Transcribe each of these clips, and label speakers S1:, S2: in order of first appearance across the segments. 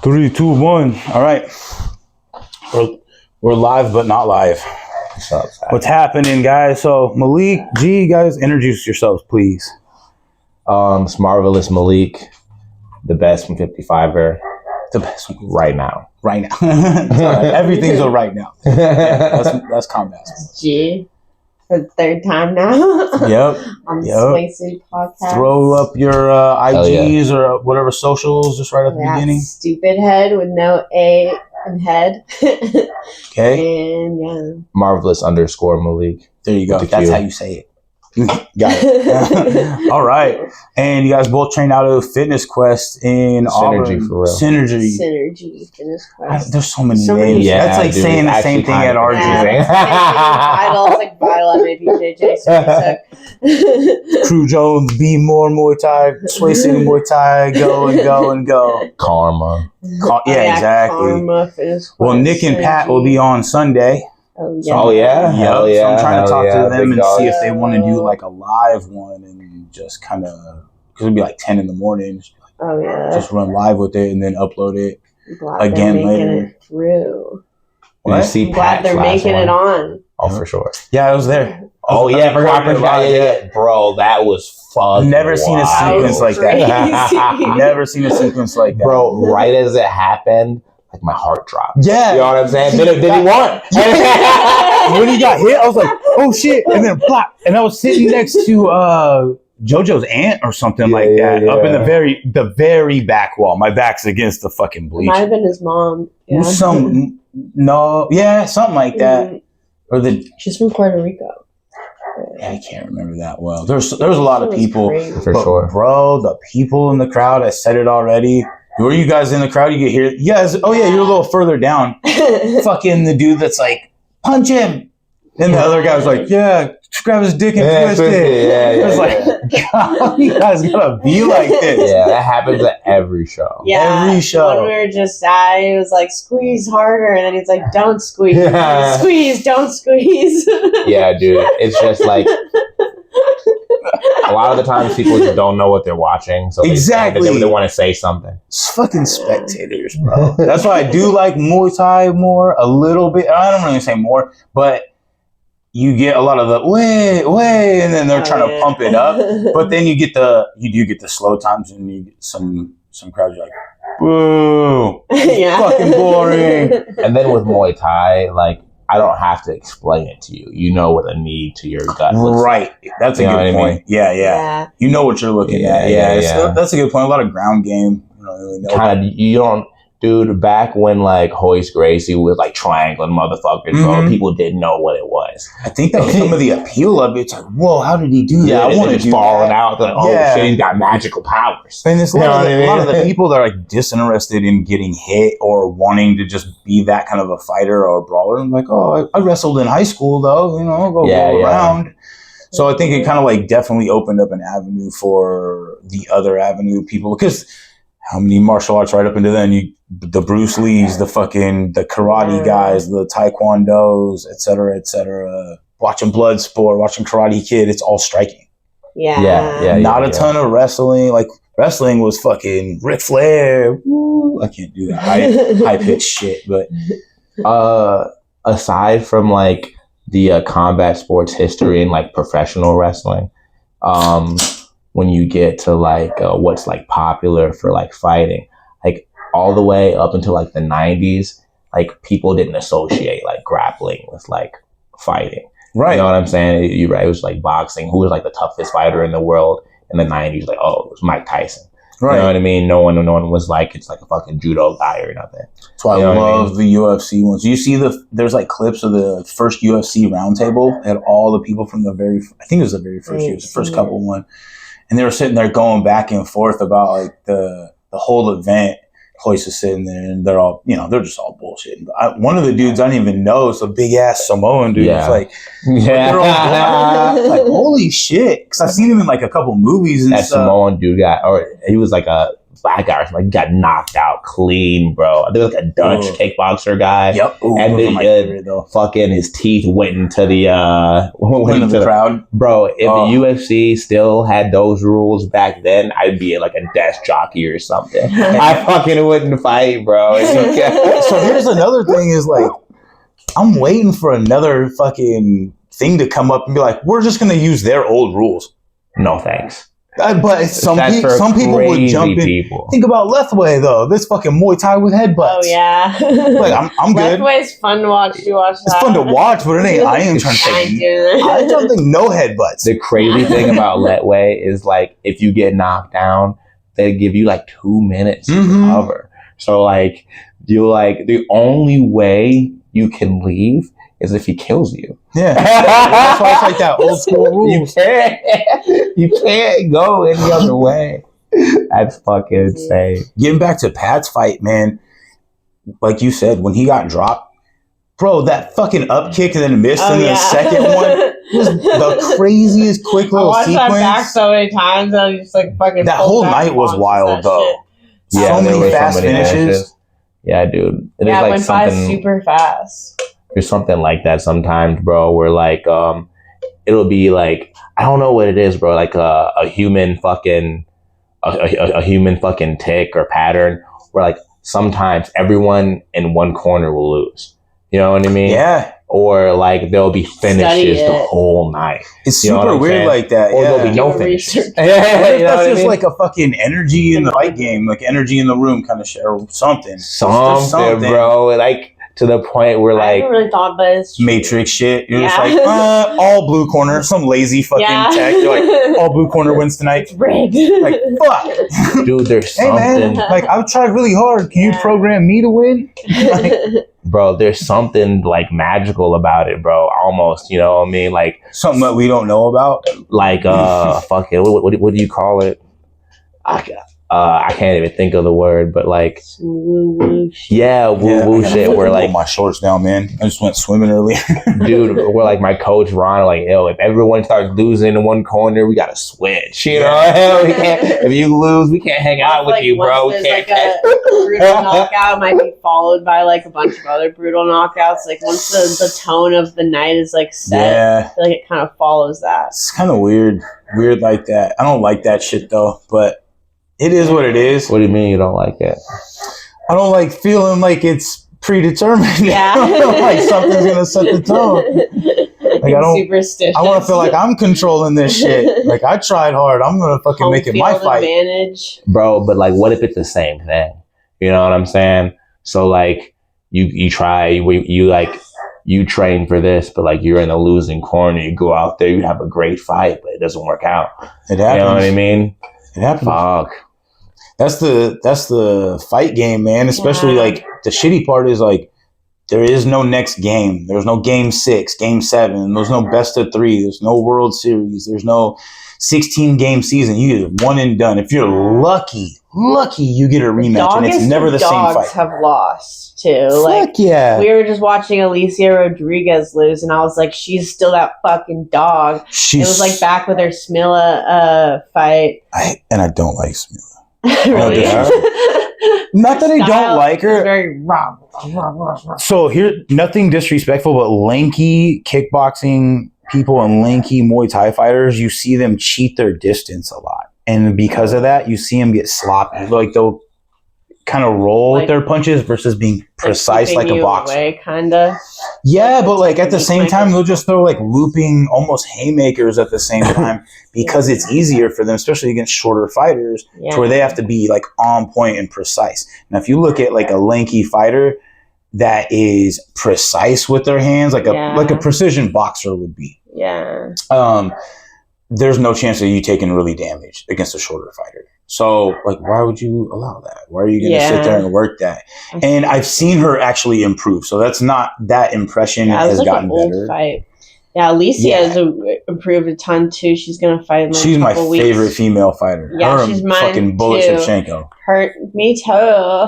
S1: 3, 2, 1. All right. We're live, but not live. What's happening, guys? So, Malique, G, guys, introduce yourselves, please.
S2: It's Marvelous Malique, the best from 55er.
S1: The best one.
S2: Right now.
S1: Right now. Everything's a right now. Yeah, that's combat.
S3: G. For the third time now.
S1: Yep.
S3: On the Swing City podcast.
S1: Throw up your IGs or whatever socials just right at the beginning.
S3: Stupid head with no A in head.
S1: Okay.
S3: And yeah.
S2: Marvelous _ Malique.
S1: There you go. That's how you say it. Got it. All right. And you guys both trained out of Fitness Quest in
S2: Synergy,
S1: Auburn.
S2: for real.
S1: Synergy.
S3: Fitness Quest.
S1: There's so many names.
S2: Yeah,
S1: that's like
S2: dude,
S1: saying the same thing at RG.
S3: Vital, it's like Vital at maybe JJ.
S1: Crew Jones, Be More Muay Thai, Sway City Muay Thai, go and go and go.
S2: Karma.
S1: Yeah, exactly.
S3: Karma, Fitness Quest,
S1: well, Nick and Pat will be on Sunday.
S3: Oh, yeah.
S2: Oh, yeah?
S1: Yep.
S2: Hell yeah.
S1: So I'm trying to talk to them
S2: big
S1: and
S2: dog.
S1: see if they want to do like a live one and just kind of, because it'd be like 10 in the morning.
S3: Oh, yeah.
S1: Just run live with it and then upload it
S3: Glad
S1: again
S3: they're making
S1: later.
S3: It through.
S2: Did you see
S3: I'm glad
S2: Pat's
S3: they're
S2: last
S3: making
S2: one?
S3: it on.
S2: Oh, for sure.
S1: Yeah, I was there.
S2: Oh, yeah, I forgot. Yeah. Bro, that was fun.
S1: Never seen a sequence like that.
S3: Crazy.
S1: Never seen a sequence like that.
S2: Bro, right as it happened, like my heart dropped.
S1: Yeah.
S2: You know what I'm saying? Did he want?
S1: When he got hit, I was like, oh shit. And then plop. And I was sitting next to JoJo's aunt or something like that. Up in the very back wall. My back's against the fucking bleach.
S3: Might have been his mom. Yeah.
S1: Something like that. Or
S3: She's from Puerto Rico.
S1: I can't remember that well. There's a lot of people.
S2: For sure.
S1: Bro, the people in the crowd, I said it already. Were you guys in the crowd? You get here. Yes. Oh yeah, you're a little further down. Fucking the dude that's like, punch him. And the other guy was like, yeah, grab his dick and twist it.
S2: Yeah,
S1: It was like, God, you guys gotta be like this.
S2: Yeah, that happens at every show.
S3: Yeah,
S1: every show.
S3: When we were just he was like, squeeze harder. And then he's like, don't squeeze.
S2: Yeah.
S3: Squeeze, don't squeeze.
S2: Yeah, dude. It's just like, a lot of the times people just don't know what they're watching. So
S1: Exactly.
S2: they want to say something.
S1: It's fucking spectators, bro. That's why I do like Muay Thai more, a little bit. I don't really say more, but you get a lot of the way, and then they're trying to pump it up. But then you do get the slow times, and you get some crowds are like, boo,
S3: Yeah.
S1: fucking boring.
S2: And then with Muay Thai, like, I don't have to explain it to you. You know what a knee to your gut looks
S1: Right. That's a
S2: You know
S1: good
S2: what I
S1: point.
S2: mean?
S1: Yeah. You know what you're looking at.
S2: Yeah.
S1: That's a good point. A lot of ground game. You don't really know.
S2: kind of, you don't, dude, back when like Hoist Gracie was like triangling motherfuckers, bro, people didn't know what it was.
S1: I think that was some of the appeal of it. It's like, whoa, how did he do that?
S2: Yeah,
S1: I want to
S2: just
S1: do
S2: falling
S1: that.
S2: out. Like, oh shit, he's got magical powers.
S1: And it's a lot of the people that are like disinterested in getting hit or wanting to just be that kind of a fighter or a brawler. I'm like, oh, I wrestled in high school though, I'll go around. So I think it kind of like definitely opened up an avenue for the other avenue people, because how many martial arts right up into then? The Bruce Lees, the karate guys, the taekwondos, et cetera, watching Bloodsport, watching Karate Kid, it's all striking.
S3: Yeah.
S1: Not a ton of wrestling. Like, wrestling was fucking Ric Flair. Woo. I can't do that high pitched shit. But
S2: aside from like the combat sports history and like professional wrestling, when you get to like what's like popular for like fighting, like all the way up until like the 90s, like people didn't associate like grappling with like fighting.
S1: right,
S2: You know what I'm saying? You're right. It was like boxing. Who was like the toughest fighter in the world in the 90s? Like, oh, it was Mike Tyson.
S1: right.
S2: You know what I mean? No one was like, it's like a fucking judo guy or nothing.
S1: That's why
S2: You know
S1: I
S2: what I
S1: love the UFC ones. You see there's like clips of the first UFC roundtable and all the people from I think it was the very first year, the first couple one, and they were sitting there going back and forth about like the whole event. Hoist is sitting there, and they're all, they're just all bullshitting. But one of the dudes I didn't even know, it's a big ass Samoan dude.
S2: Yeah.
S1: It's like, they're all like, holy shit! Because I've seen him in like a couple movies and
S2: That
S1: stuff.
S2: Samoan dude he was like a black guy or something, like, got knocked out clean, bro. There was like a Dutch kickboxer guy.
S1: Yep. Ooh,
S2: and then fucking his teeth went into the
S1: crowd.
S2: Bro, if the UFC still had those rules back then, I'd be like a desk jockey or something. I fucking wouldn't fight, bro.
S1: So here's another thing is like, I'm waiting for another fucking thing to come up and be like, we're just going to use their old rules.
S2: No thanks.
S1: But some people would jump in.
S2: People.
S1: Think about Lethway though. This fucking Muay Thai with headbutts.
S3: Oh yeah.
S1: Like I'm good.
S3: Lethway's fun to watch. You watch that.
S1: It's fun to watch, but it ain't. I ain't trying to say. I don't think no headbutts.
S2: The crazy thing about Letway is like if you get knocked down, they give you like 2 minutes to recover. So like you like the only way you can leave is if he kills you.
S1: Yeah. That's why it's like that old school rules.
S2: You can't go any other way. That's fucking insane.
S1: Getting back to Pat's fight, man, like you said, when he got dropped, bro, that fucking up kick and then missed in the second one was the craziest quick little sequence.
S3: I watched that back so many times and I just like fucking
S1: that whole night was wild though.
S2: Yeah,
S1: so many fast finishes.
S2: Yeah, dude.
S3: It went by super fast.
S2: There's something like that sometimes, bro, where like it'll be like I don't know what it is, bro, like a human fucking a human fucking tick or pattern where like sometimes everyone in one corner will lose. You know what I mean?
S1: Yeah.
S2: Or like there'll be finishes the whole night.
S1: It's super weird like that.
S2: Or there'll be no finishes.
S1: That's just like a fucking energy in the fight game, like energy in the room kind of shit or something.
S2: Something, bro. Like to the point where like
S3: I haven't really thought about it.
S1: Matrix shit. You're just like all blue corner, some lazy fucking tech. You're like all blue corner wins tonight.
S3: It's rigged.
S1: Like fuck,
S2: dude. There's something.
S1: Hey man, like I've tried really hard. Can you program me to win? Like,
S2: bro, there's something like magical about it, bro. Almost, you know what I mean? Like
S1: something that we don't know about.
S2: Like fuck it. What do you call it? I can't even think of the word, but like woo shit. Yeah, woo shit. Where like
S1: my shorts down, man. I just went swimming earlier,
S2: dude. Where like my coach Ron, like, yo, if everyone starts losing in one corner, we gotta switch. You know, we can't. If you lose, we can't hang out with you, bro.
S3: There's like a brutal knockout might be followed by like a bunch of other brutal knockouts. Like once the tone of the night is like set, I feel like it kind of follows that.
S1: It's kind of weird like that. I don't like that shit though, but. It is what it is.
S2: What do you mean you don't like it?
S1: I don't like feeling like it's predetermined.
S3: Yeah.
S1: Like something's gonna set the tone. Like I don't.
S3: Superstitious.
S1: I want to feel like I'm controlling this shit. Like I tried hard. I'm gonna fucking make it my fight,
S3: advantage.
S2: Bro. But like, what if it's the same thing? You know what I'm saying? So like, you try, you train for this, but like you're in the losing corner. You go out there, you have a great fight, but it doesn't work out.
S1: It happens.
S2: You know what I mean?
S1: It happens.
S2: Fuck.
S1: That's the fight game, man. Especially like the shitty part is like there is no next game. There's no game 6, game 7. There's no best of 3. There's no World Series. There's no 16 game season. You get one and done. If you're lucky, you get a rematch, and it's never the same fight.
S3: Dogs have lost too.
S1: Fuck yeah.
S3: We were just watching Alicia Rodriguez lose, and I was like, she's still that fucking dog. It was like back with her Smilla fight.
S1: I don't like Smilla.
S3: Really?
S1: Not that I don't like her.
S3: Very raw.
S1: So here, nothing disrespectful, but lanky kickboxing people and lanky Muay Thai fighters, you see them cheat their distance a lot. And because of that, you see them get sloppy. Like they'll kind of roll with their punches versus being precise like a boxer.
S3: Kinda.
S1: Yeah, but like at the same time, they'll just throw like looping almost haymakers at the same time because it's easier for them, especially against shorter fighters, to where they have to be like on point and precise. Now, if you look at like a lanky fighter that is precise with their hands, like a precision boxer would be.
S3: Yeah.
S1: There's no chance of you taking really damage against a shorter fighter. So, like, why would you allow that? Why are you going to sit there and work that? And I've seen her actually improve. So that's not that impression has gotten better.
S3: Fight. Yeah, Alicia has improved a ton too. She's going to fight in like
S1: she's
S3: a
S1: my
S3: couple
S1: favorite
S3: weeks.
S1: female fighter.
S3: Yeah,
S1: her
S3: she's mine
S1: fucking Bullet
S3: too.
S1: Shevchenko.
S3: Me too.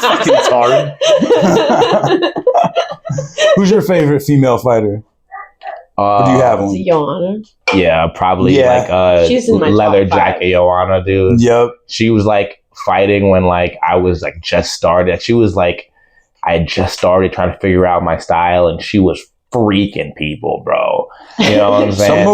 S1: Fucking tard. Who's your favorite female fighter? Or do you have one?
S3: Joanna.
S2: Yeah, probably
S3: She's in my
S2: leather
S3: top 5.
S2: jacket Joanna, dude.
S1: Yep.
S2: She was like fighting when like I was like just started. She was like, I had just started trying to figure out my style, and she was freaking people, bro. You know what I'm saying?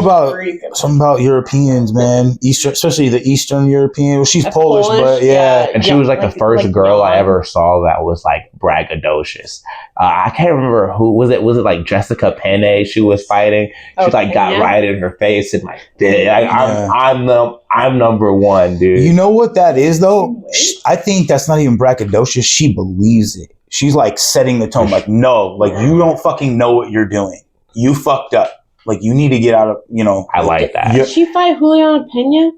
S1: Something about Europeans, man. Eastern, especially the Eastern European. Well, she's Polish, but yeah.
S2: And she was like the first girl I ever saw that was like braggadocious. I can't remember who was it. Was it like Jessica Penne? She was fighting. She like got right in her face and like, I'm number one, dude.
S1: You know what that is though? I think that's not even braggadocious. She believes it. She's like setting the tone. Like, no, like you don't fucking know what you're doing. You fucked up. Like you need to get out of, you know.
S2: I like that.
S3: Did she fight Juliana Pena?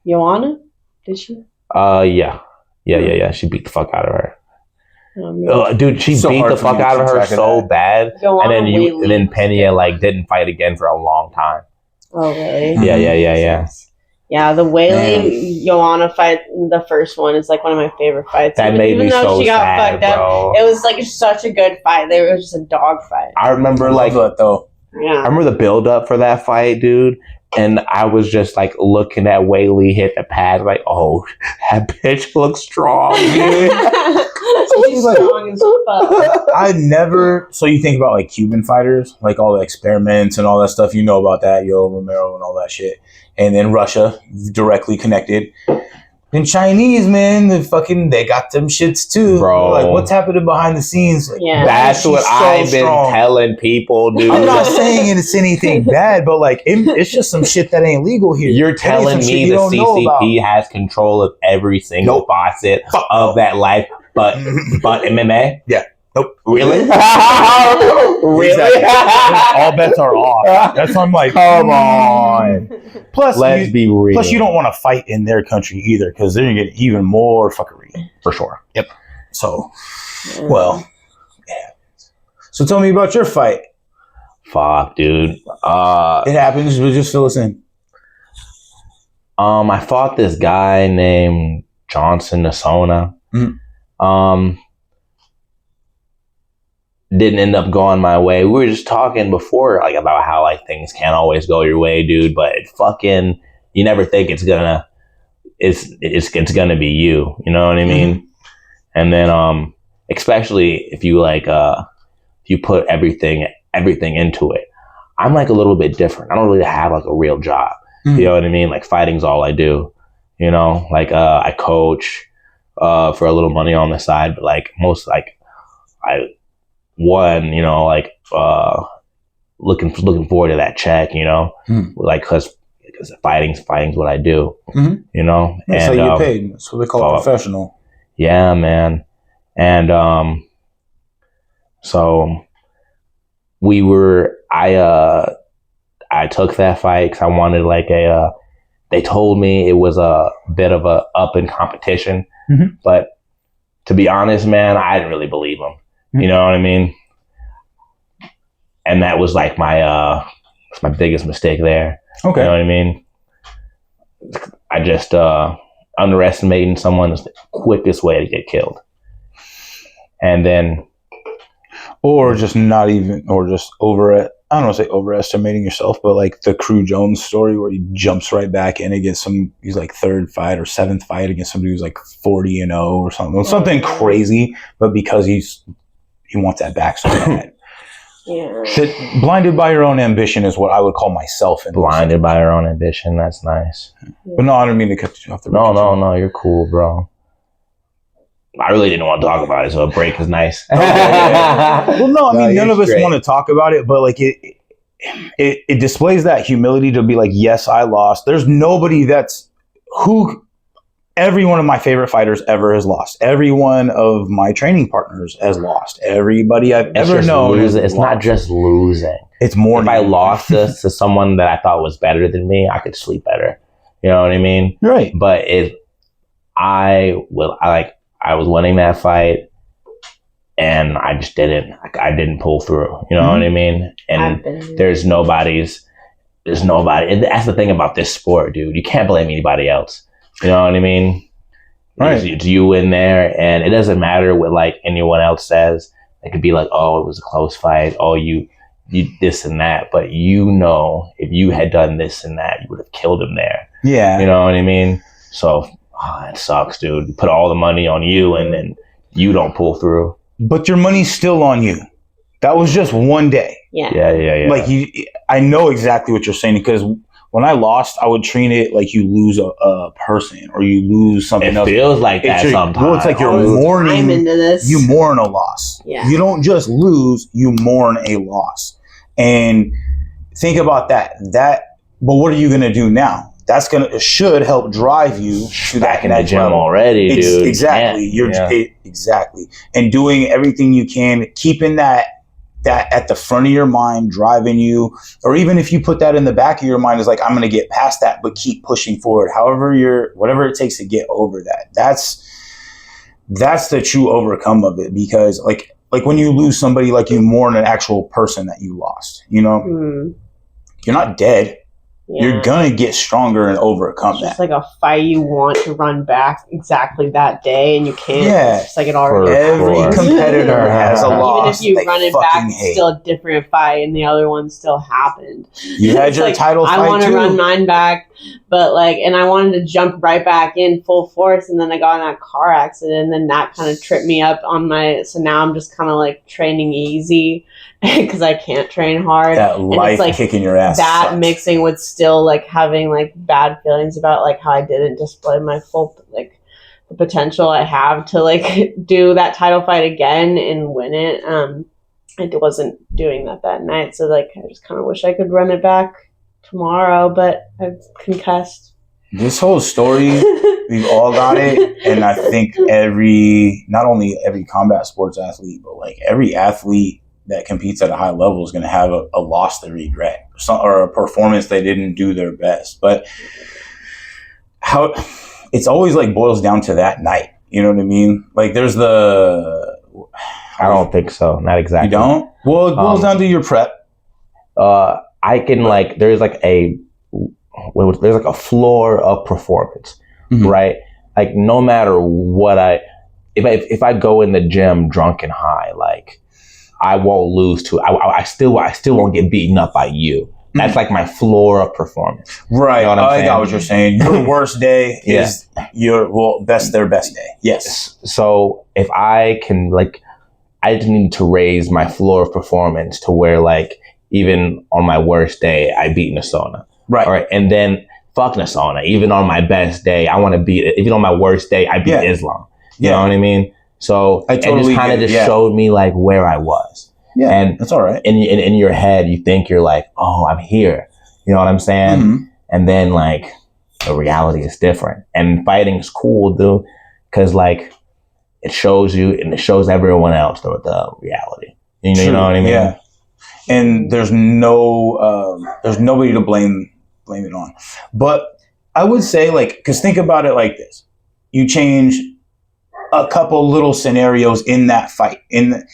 S3: Joanna? Did she?
S2: Yeah. She beat the fuck out of her. Dude, she beat the fuck out of her so bad. And then Pena like didn't fight again for a long time.
S3: Oh really?
S2: Yeah.
S3: Yeah, the Whaley Joanna fight, the first one, is like one of my favorite fights.
S2: That made me so
S3: she got
S2: sad,
S3: fucked up,
S2: bro.
S3: it was like such a good fight. It was just a dog fight.
S2: I remember I remember the build up for that fight, dude. And I was just like looking at Whaley hit the pad, like, oh, that bitch looks strong, dude.
S3: She's strong as fuck.
S1: I never. So you think about like Cuban fighters, like all the experiments and all that stuff. You know about that, Yo Romero and all that shit. And then Russia, directly connected. And Chinese, man, they got them shits too,
S2: bro.
S1: Like, what's happening behind the scenes?
S3: Yeah,
S2: that's what I've been telling people, dude.
S1: I'm not saying it's anything bad, but like, it's just some shit that ain't legal here.
S2: You're telling me the CCP has control of every single facet of that life, but MMA?
S1: Yeah. Nope.
S2: Really? Really?
S1: Exactly. All bets are off. That's why I'm like, come on. Plus,
S2: let's be real.
S1: Plus, you don't want to fight in their country either, because then you get even more fuckery.
S2: For sure.
S1: Yep. So, well, yeah. So tell me about your fight.
S2: Fuck, dude.
S1: It happens, but just fill us in.
S2: I fought this guy named Johnson Nasona.
S1: Mm-hmm.
S2: Didn't end up going my way. We were just talking before, like, about how like things can't always go your way, dude. But fucking, you never think it's gonna be you. You know what I mean? Mm-hmm. And then, especially if you like, if you put everything into it. I'm like a little bit different. I don't really have like a real job. Mm-hmm. You know what I mean? Like fighting's all I do. You know, like I coach for a little money on the side, but like most like you know, like looking forward to that check, you know, like because fighting's what I do, you know.
S1: That's how you get paid. That's what they call professional.
S2: Yeah, man. And so I took that fight because I wanted like they told me it was a bit of a up in competition, but to be honest, man, I didn't really believe them. You know what I mean? And that was like my biggest mistake there. Okay. You know what I mean? I just underestimating someone is the quickest way to get killed. And then
S1: I don't want to say overestimating yourself, but like the Crew Jones story where he jumps right back in against he's like third fight or seventh fight against somebody who's like 40-0 or something. Something crazy, but because he wants that back so bad.
S3: Yeah.
S1: Blinded by your own ambition is what I would call myself.
S2: Blinded by your own ambition. That's nice.
S1: But no, I don't mean to cut you off.
S2: No, you're cool, bro. I really didn't want to talk about it, so a break is nice.
S1: Well, no, I mean, none of us want to talk about it, but like it displays that humility to be like, yes, I lost. There's nobody every one of my favorite fighters ever has lost. Every one of my training partners has lost. Everybody I've ever known.
S2: It's not just losing.
S1: It's more.
S2: If I lost to someone that I thought was better than me, I could sleep better. You know what I mean?
S1: Right.
S2: But I was winning that fight and I just I didn't pull through. You know what I mean? And there's nobody. And that's the thing about this sport, dude. You can't blame anybody else. You know what I mean? Right. It's you in there, and it doesn't matter what like anyone else says. It could be like, oh, it was a close fight. Oh, you you this and that, but if you had done this and that, you would have killed him there.
S1: Yeah.
S2: You know what I mean? So it sucks, dude. You put all the money on you and then you don't pull through.
S1: But your money's still on you. That was just one day.
S2: Yeah.
S1: Like I know exactly what you're saying, because when I lost, I would treat it like you lose a person or you lose something else.
S2: It feels like that sometimes.
S1: Well, it's like you're mourning.
S3: I'm into this.
S1: You mourn a loss.
S3: Yeah.
S1: You don't just lose, you mourn a loss. And think about that. But what are you going to do now? It should help drive you to
S2: back
S1: that
S2: in the gym
S1: level.
S2: already, dude.
S1: Exactly. Exactly. And doing everything you can, keeping that at the front of your mind, driving you, or even if you put that in the back of your mind, is like, I'm going to get past that, but keep pushing forward. Whatever it takes to get over that. That's the true overcome of it, because like when you lose somebody, like you mourn an actual person that you lost, you know, You're not dead. Yeah. You're going to get stronger and overcome that.
S3: It's like a fight you want to run back exactly that day, and you can't.
S1: Yeah.
S3: It's like it already
S1: Every competitor has a loss.
S3: Even if you run it back, it's still a different fight, and the other one still happened.
S1: You had your title fight too.
S3: I want to run mine back, but and I wanted to jump right back in full force, and then I got in that car accident, and then that kind of tripped me up on so now I'm just kind of like training easy. Because I can't train hard.
S1: That life kicking your ass.
S3: That
S1: sucks.
S3: Mixing with still having bad feelings about how I didn't display my full the potential I have to do that title fight again and win it. I wasn't doing that night, so I just kind of wish I could run it back tomorrow, but I've concussed.
S1: This whole story, we've all got it, and I think not only every combat sports athlete, but every athlete that competes at a high level is going to have a loss they regret, or a performance they didn't do their best. But how it's always boils down to that night. You know what I mean? There's I
S2: don't think so. Not exactly.
S1: You don't? Well, it boils down to your prep.
S2: I can there's a floor of performance, right? No matter what if I go in the gym drunk and high, I won't lose to. I still won't get beaten up by you. That's my floor of performance.
S1: Right. You know what I got what you're saying. Your worst day is that's their best day. Yes.
S2: So if I can I just need to raise my floor of performance to where even on my worst day I beat Nasona.
S1: Right.
S2: All right. And then fuck Nasona. Even on my best day, I want to beat it. Even on my worst day, I beat Islam. You know what I mean? So it just kind of showed me where I was.
S1: Yeah,
S2: and
S1: that's all right.
S2: In your head, you think you're oh, I'm here. You know what I'm saying? Mm-hmm. And then the reality is different. And fighting is cool, dude, because it shows you and it shows everyone else the reality. You know what I mean?
S1: Yeah. And there's nobody to blame it on. But I would say because think about it like this: you change a couple little scenarios in that fight, and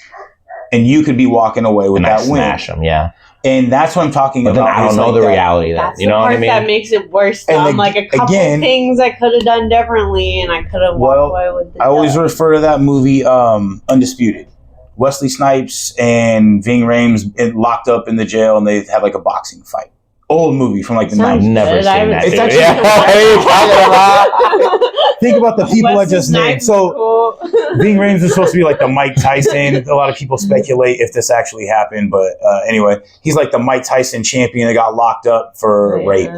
S1: you could be walking away with that win.
S2: Smash them, yeah.
S1: And that's what I'm talking about.
S2: Then I don't know the reality. That's
S3: you know what I mean? That makes it worse. A couple things I could have done differently, and I could have walked away with. I
S1: always refer to that movie, Undisputed. Wesley Snipes and Ving Rhames locked up in the jail, and they have a boxing fight. Old movie from the 90s.
S2: Never seen that.
S1: It's actually think about the people I just named. So Ving Rhames is supposed to be the Mike Tyson. A lot of people speculate if this actually happened, but anyway, he's the Mike Tyson champion that got locked up for rape,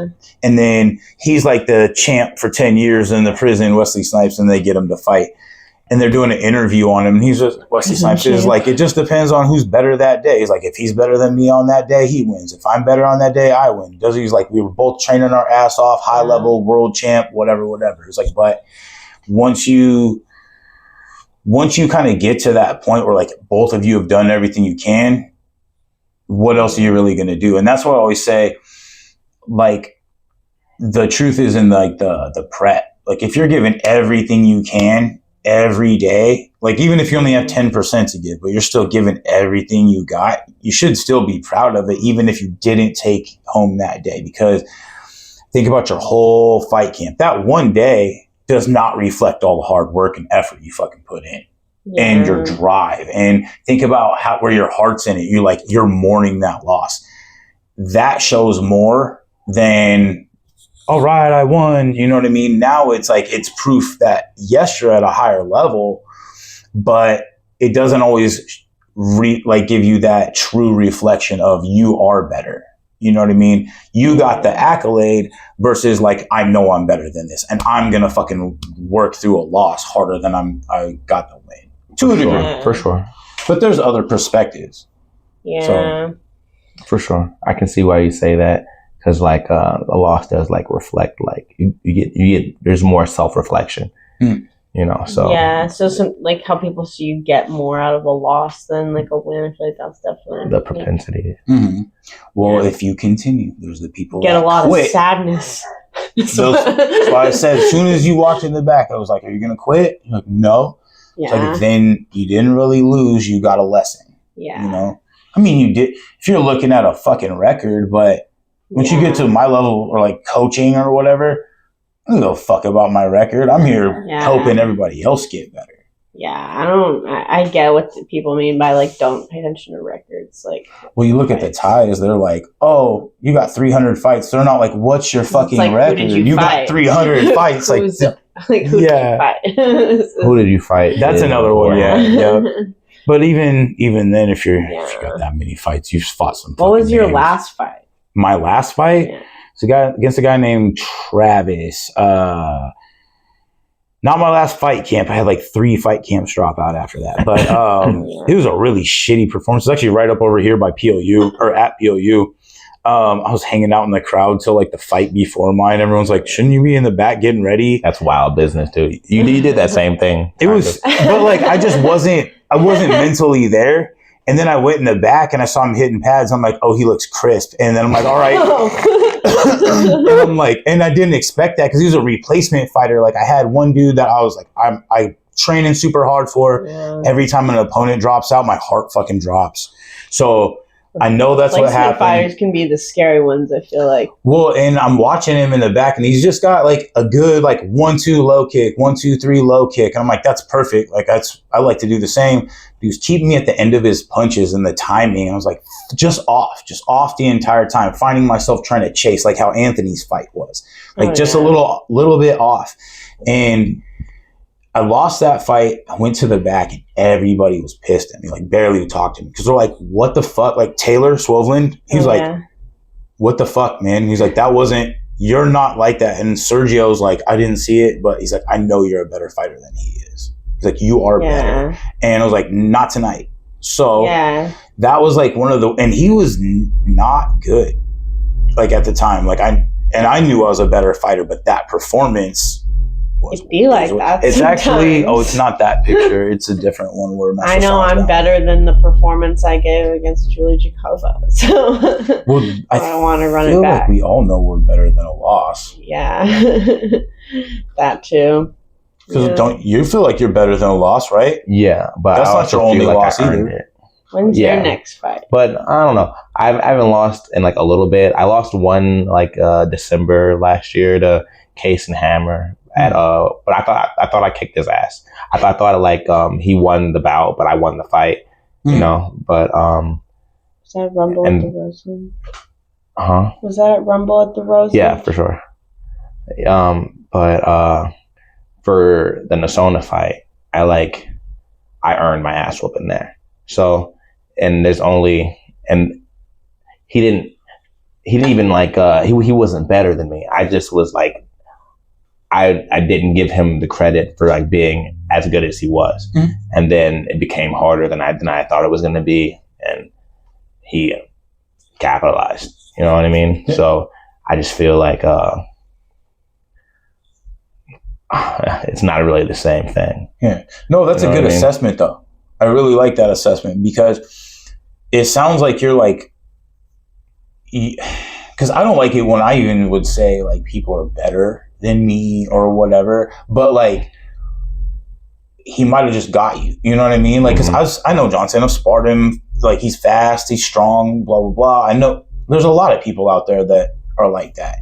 S1: and then he's the champ for 10 years in the prison, Wesley Snipes, and they get him to fight. And they're doing an interview on him. And he's just, Wesley Snipes is it just depends on who's better that day. He's if he's better than me on that day, he wins. If I'm better on that day, I win. He's we were both training our ass off, high level, world champ, whatever. It's but once you kind of get to that point where both of you have done everything you can, what else are you really going to do? And that's why I always say, the truth is in the prep. If you're giving everything you can every day, even if you only have 10% to give, but you're still giving everything you got, you should still be proud of it, even if you didn't take home that day. Because think about your whole fight camp. That one day does not reflect all the hard work and effort you fucking put in. and your drive, and think about where your heart's in it. You're mourning that loss. That shows more than, all right, I won. You know what I mean? Now it's like, it's proof that yes, you're at a higher level, but it doesn't always give you that true reflection of you are better. You know what I mean? You got the accolade versus like, I know I'm better than this, and I'm going to fucking work through a loss harder than I got the win. To a degree.
S2: For sure.
S1: But there's other perspectives.
S3: Yeah.
S1: So,
S2: for sure. I can see why you say that, because like a loss does like reflect, like you get there's more self-reflection. You know, so
S3: yeah, so some like how people see you get more out of a loss than like a win. I feel like that's definitely
S2: the propensity.
S1: Mm-hmm. Well, if you continue, there's the people
S3: get
S1: that
S3: a lot
S1: quit.
S3: of sadness.
S1: That's why I said, as soon as you walked in the back, I was like, "Are you gonna quit?" You're like, "No."
S3: Yeah.
S1: It's like, then you didn't really lose. You got a lesson.
S3: Yeah.
S1: You know, I mean, you did. If you're looking at a fucking record, but once you get to my level or like coaching or whatever, I don't give a fuck about my record. I'm here helping everybody else get better.
S3: Yeah, I get what people mean by like, don't pay attention to records. Like,
S1: well, you look at the ties, they're like, oh, you got 300 fights. They're not like, what's your fucking
S3: like,
S1: record? You got 300 fights. Like,
S3: who did you fight?
S2: Who did you fight?
S1: That's another one. Yeah. But even then, if you got that many fights, you've fought some.
S3: What was your last fight?
S1: My last fight?
S3: Yeah.
S1: It's against a guy named Travis. Not my last fight camp. I had like 3 fight camps drop out after that. But it was a really shitty performance. It's actually right up over here by POU, or at POU. I was hanging out in the crowd till like the fight before mine. Everyone's like, shouldn't you be in the back getting ready?
S2: That's wild business, dude. You did that same thing.
S1: It was, but like, I wasn't mentally there. And then I went in the back and I saw him hitting pads. I'm like, oh, he looks crisp. And then I'm like, all right. And I'm like, and I didn't expect that because he was a replacement fighter. Like, I had one dude that I was like, I training super hard for. Yeah. Every time an opponent drops out, my heart fucking drops. So I know that's what happened.
S3: Fighters can be the scary ones, I feel like.
S1: Well, and I'm watching him in the back, and he's just got like a good like 1-2 low kick, 1-2-3 low kick, and I'm like, that's perfect. Like I like to do the same. He was keeping me at the end of his punches and the timing. And I was like, just off the entire time, finding myself trying to chase, like how Anthony's fight was, like a little bit off. And I lost that fight. I went to the back and everybody was pissed at me, like barely would talk to me. Cause they're like, what the fuck? Like Taylor Swoveland, he's like, what the fuck, man? He's like, you're not like that. And Sergio's like, I didn't see it, but he's like, I know you're a better fighter than he is. He's like, you are better. And I was like, not tonight. So that was like one of the, and he was not good. Like at the time, like I knew I was a better fighter, but that performance,
S3: it'd be like that.
S1: It's actually, it's not that picture. It's a different one where
S3: I know I'm better than the performance I gave against Julie Jacova. So I don't want to run it back.
S1: Like we all know we're better than a loss.
S3: Yeah, that too.
S1: Because don't you feel like you're better than a loss, right?
S2: Yeah, but
S1: that's not your only loss either.
S3: When's your next fight?
S2: But I don't know. I haven't lost in like a little bit. I lost one like December last year to Case and Hammer. But I thought I kicked his ass. I thought like he won the bout, but I won the fight. You know, but
S3: was that Rumble at the Roseland? Was that at Rumble at the Roseland?
S2: Yeah, for sure. But for the Nasona fight, I earned my ass whooping there. So, and he didn't even like he wasn't better than me. I just was like, I didn't give him the credit for like being as good as he was. And then it became harder than I thought it was going to be. And he capitalized, you know what I mean? Yeah. So I just feel like, it's not really the same thing.
S1: Yeah. No, that's a good assessment though. I really like that assessment because it sounds like you're like, because I don't like it when I even would say like people are better than me or whatever, but like he might have just got you. You know what I mean? Like, because I know Johnson. I've sparred him. Like he's fast, he's strong, blah blah blah. I know there's a lot of people out there that are like that,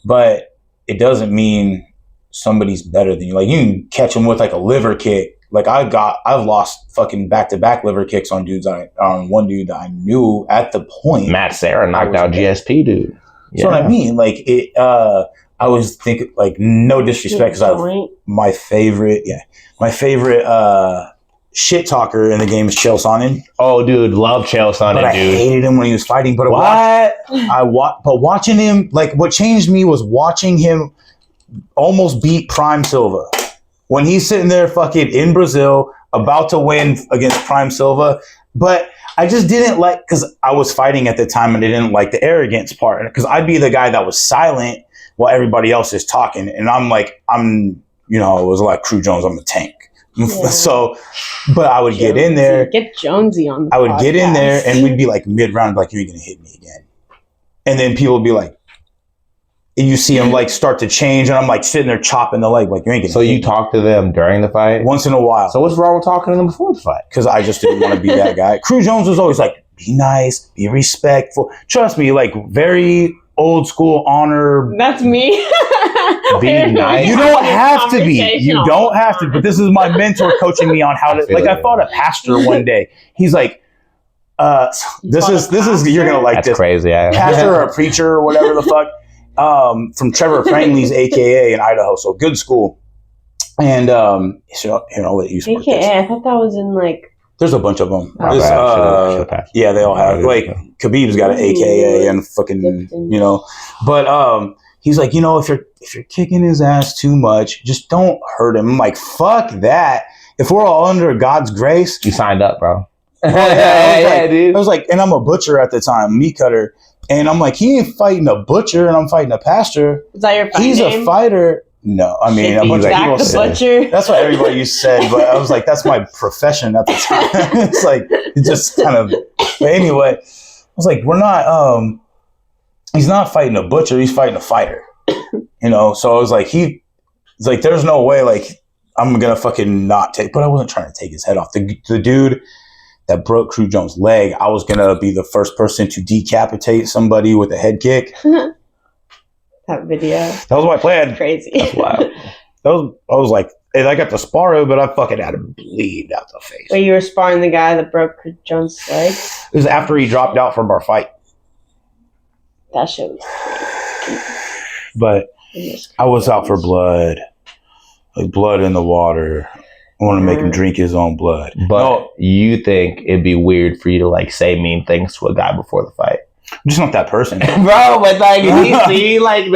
S1: but it doesn't mean somebody's better than you. Like you can catch him with like a liver kick Like I've lost fucking back-to-back liver kicks on one dude that I knew at the point.
S2: Matt Serra knocked out GSP dude.
S1: That's what I mean. Like it. I was thinking, like, no disrespect, because my favorite shit talker in the game is Chael Sonnen.
S2: Oh, dude, love Chael Sonnen,
S1: but I hated him when he was fighting. But watching him, like, what changed me was watching him almost beat Prime Silva when he's sitting there fucking in Brazil about to win against Prime Silva. But I just didn't like, because I was fighting at the time and I didn't like the arrogance part, because I'd be the guy that was silent while everybody else is talking, and it was like Crew Jones, I'm a tank. Yeah. So, but I would get in there.
S3: Get Jonesy on the
S1: I would get in there and we'd be like mid-round, like, you ain't going to hit me again. And then people would be like, and you see him like start to change, and I'm like sitting there chopping the leg, like, you ain't going to hit me.
S2: So you talk to them during the fight?
S1: Once in a while.
S2: So what's wrong with talking to them before the fight?
S1: Because I just didn't want to be that guy. Crew Jones was always like, be nice, be respectful. Trust me, like, very old school honor.
S3: That's me.
S2: Be nice.
S1: You don't have to be. You don't have to. But this is my mentor coaching me on how to. Like, I fought a pastor one day. He's like, this is you're gonna like
S2: That's
S1: this.
S2: Crazy.
S1: Pastor or a preacher or whatever the fuck. From Trevor Prangley's AKA in Idaho. So good school. And I'll let you.
S3: AKA. I thought that was in like.
S1: There's a bunch of them.
S2: Oh,
S1: yeah, they all have. Like, Khabib's got an AKA and fucking, But he's like, if you're kicking his ass too much, just don't hurt him. I'm like, fuck that. If we're all under God's grace.
S2: You signed up, bro.
S1: Dude. I was like, and I'm a butcher at the time, meat cutter. And I'm like, he ain't fighting a butcher and I'm fighting a pastor.
S3: Is that your fight
S1: He's
S3: name?
S1: A fighter. No, I mean, a bunch of people said that's what everybody said, but I was like, that's my profession at the time. It's like, it just kind of, but anyway, I was like, we're not, he's not fighting a butcher, he's fighting a fighter, So I was like, it's like, there's no way, like, I'm gonna fucking not take, but I wasn't trying to take his head off. The dude that broke Crew Jones' leg, I was gonna be the first person to decapitate somebody with a head kick.
S3: That video.
S1: That was my plan.
S3: Crazy.
S1: That's wild. I was like, and I got to spar him, but I fucking had him bleed out the face.
S3: Wait, you were sparring the guy that broke Jones' leg?
S1: It was after he dropped out from our fight.
S3: That shit was crazy.
S1: But I was out for blood. Like, blood in the water. I want to make him drink his own blood.
S2: But you think it'd be weird for you to, like, say mean things to a guy before the fight?
S1: I'm just not that person.
S2: Bro, but like, you see, like,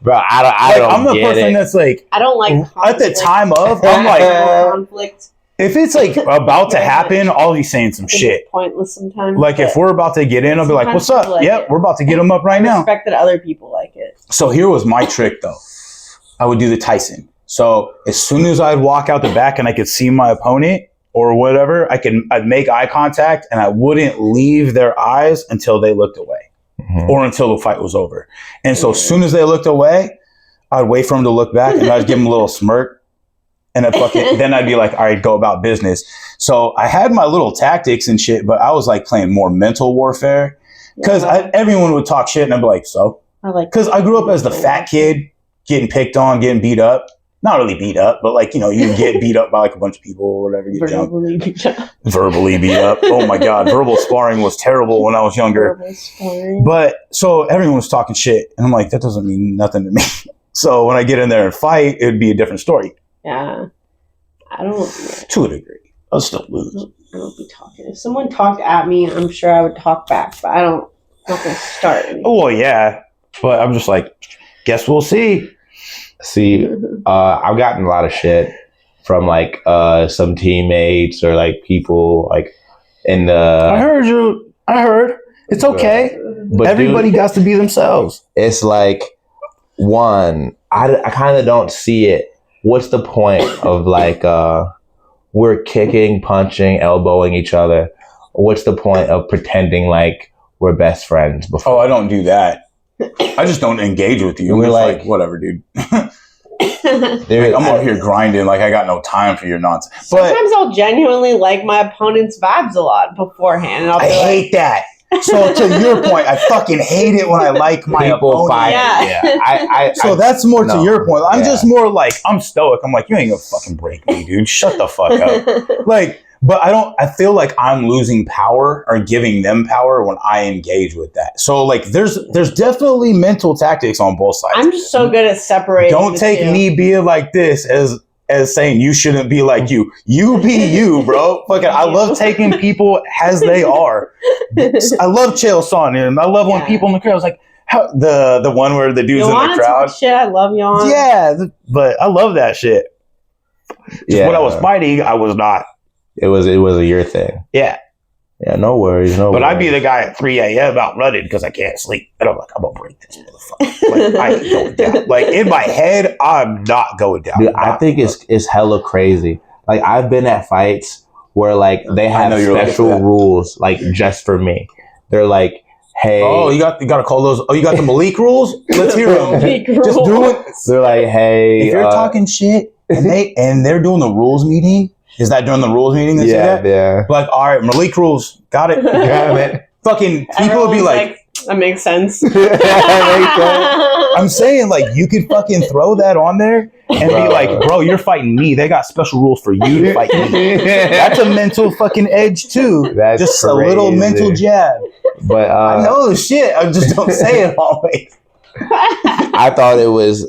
S2: bro, I don't
S1: I'm the
S2: get
S1: person
S2: it.
S1: that's like,
S3: I don't like
S1: at the time of, I'm like,
S3: conflict.
S1: If it's like about to happen, I'll be saying some shit.
S3: Pointless sometimes.
S1: Like, if we're about to get in, I'll be like, what's up?
S3: Like
S1: yep, we're about to get them up right now.
S3: I respect that other people like it.
S1: So here was my trick, though. I would do the Tyson. So as soon as I'd walk out the back and I could see my opponent or whatever, I'd make eye contact and I wouldn't leave their eyes until they looked away. Or until the fight was over. And so as soon as they looked away, I'd wait for them to look back and I'd give them a little smirk. And then I'd be like, all right, go about business. So I had my little tactics and shit, but I was like playing more mental warfare. Because everyone would talk shit and I'd be like, so? Because I grew up as the fat kid, getting picked on, getting beat up. Not really beat up, but like, you get beat up by like a bunch of people or whatever.
S3: Verbally beat up.
S1: Verbally beat up. Oh my God. Verbal sparring was terrible when I was younger. But so everyone was talking shit. And I'm like, that doesn't mean nothing to me. So when I get in there and fight, it would be a different story.
S3: Yeah. I don't.
S1: To a degree. I'll still lose.
S3: I don't be talking. If someone talked at me, I'm sure I would talk back, but I'm not going to start anything.
S1: Oh, well, yeah. But I'm just like, guess we'll see.
S2: See, I've gotten a lot of shit from like some teammates or like people like in the.
S1: I heard. It's okay. But everybody got to be themselves.
S2: It's like, one, I kind of don't see it. What's the point of like we're kicking, punching, elbowing each other? What's the point of pretending like we're best friends before?
S1: Oh, I don't do that. I just don't engage with you. We're like, whatever, dude. I'm over here grinding. Like, I got no time for your nonsense.
S3: Sometimes I'll genuinely like my opponent's vibes a lot beforehand. And I
S1: hate that. So to your point, I fucking hate it when I like my
S2: People
S1: opponent.
S2: fight.
S3: Yeah.
S1: So that's more to your point. I'm
S2: Yeah.
S1: just more like, I'm stoic. I'm like, you ain't gonna fucking break me, dude. Shut the fuck up. Like, but I feel like I'm losing power or giving them power when I engage with that. So like there's definitely mental tactics on both sides.
S3: I'm just so good at separating.
S1: Don't take
S3: the two.
S1: me being like this as saying you shouldn't be like you. You be you, bro. Fucking, I love taking people as they are. I love Chael Sonnen, and I love when people in the crowd was like, how the one where the dude's in the crowd.
S3: Shit, I love Yawn.
S1: Yeah, but I love that shit. Just when I was fighting, I was not.
S2: It was a year thing.
S1: Yeah.
S2: Yeah, no worries,
S1: But I'd be the guy at 3 a.m. out running because I can't sleep. And I'm like, I'm going to break this motherfucker. Like, I ain't going down. Like, in my head, I'm not going down.
S2: Dude, I think it's hella crazy. Like, I've been at fights where, like, they have special rules, like, just for me. They're like, hey.
S1: Oh, you got to call those. Oh, you got the Malique rules? Let's hear them. Just do it.
S2: They're like, hey.
S1: If you're talking shit and they're doing the rules meeting, is that during the rules meeting?
S2: Yeah.
S1: Like, all right, Malique rules. Got it.
S2: Got it.
S1: Fucking people would be like,
S3: that makes sense.
S1: I'm saying, like, you could fucking throw that on there and be like, bro, you're fighting me. They got special rules for you to fight me. That's a mental fucking edge, too.
S2: That's
S1: just
S2: crazy.
S1: A little mental jab.
S2: But
S1: I know the shit. I just don't say it always.
S2: I thought it was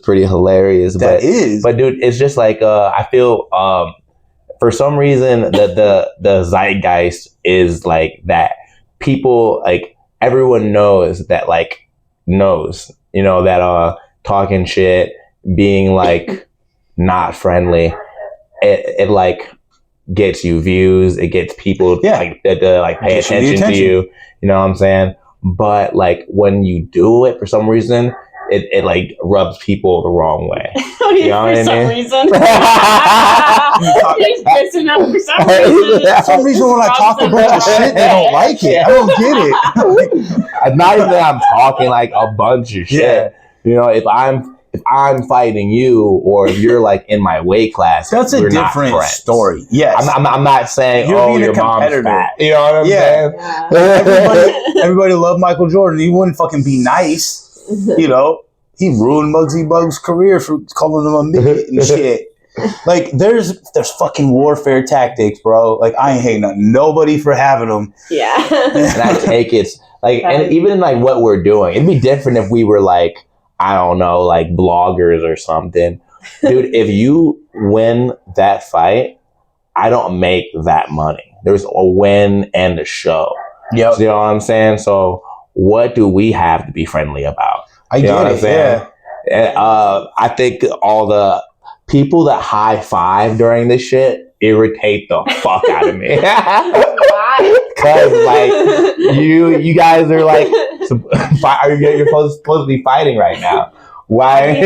S2: pretty hilarious.
S1: But
S2: dude, it's just like I feel for some reason that the zeitgeist is like that. People, like, everyone knows that, like, that talking shit, being like not friendly, it like gets you views, it gets people like to like pay attention to you. You know what I'm saying? But like when you do it for some reason, it like rubs people the wrong way. You know what I mean?
S3: Reason. He's pissing up for some reason.
S1: For some reason when I talk a bunch of shit, they don't like it. I don't get it.
S2: Not even that I'm talking like a bunch of shit.
S1: Yeah.
S2: You know, if I'm fighting you, or if you're like in my weight class,
S1: that's a different story. Yes,
S2: I'm not saying your mom's fat. You know what I'm saying?
S1: Yeah. Everybody loved Michael Jordan. He wouldn't fucking be nice. You know, he ruined Muggsy Bogues' career for calling him a midget and shit. Like, there's fucking warfare tactics, bro. Like, I ain't hating on nobody for having them.
S3: Yeah.
S2: And I take it like, and even like what we're doing, it'd be different if we were like, I don't know, like bloggers or something. Dude, if you win that fight, I don't make that money. There's a win and a show.
S1: Yep.
S2: So, you know what I'm saying? So what do we have to be friendly about?
S1: I get it, yeah.
S2: And, I think all the people that high five during this shit irritate the fuck out of me.
S3: Why?
S2: Because like you guys are like, you're supposed to be fighting right now. Why?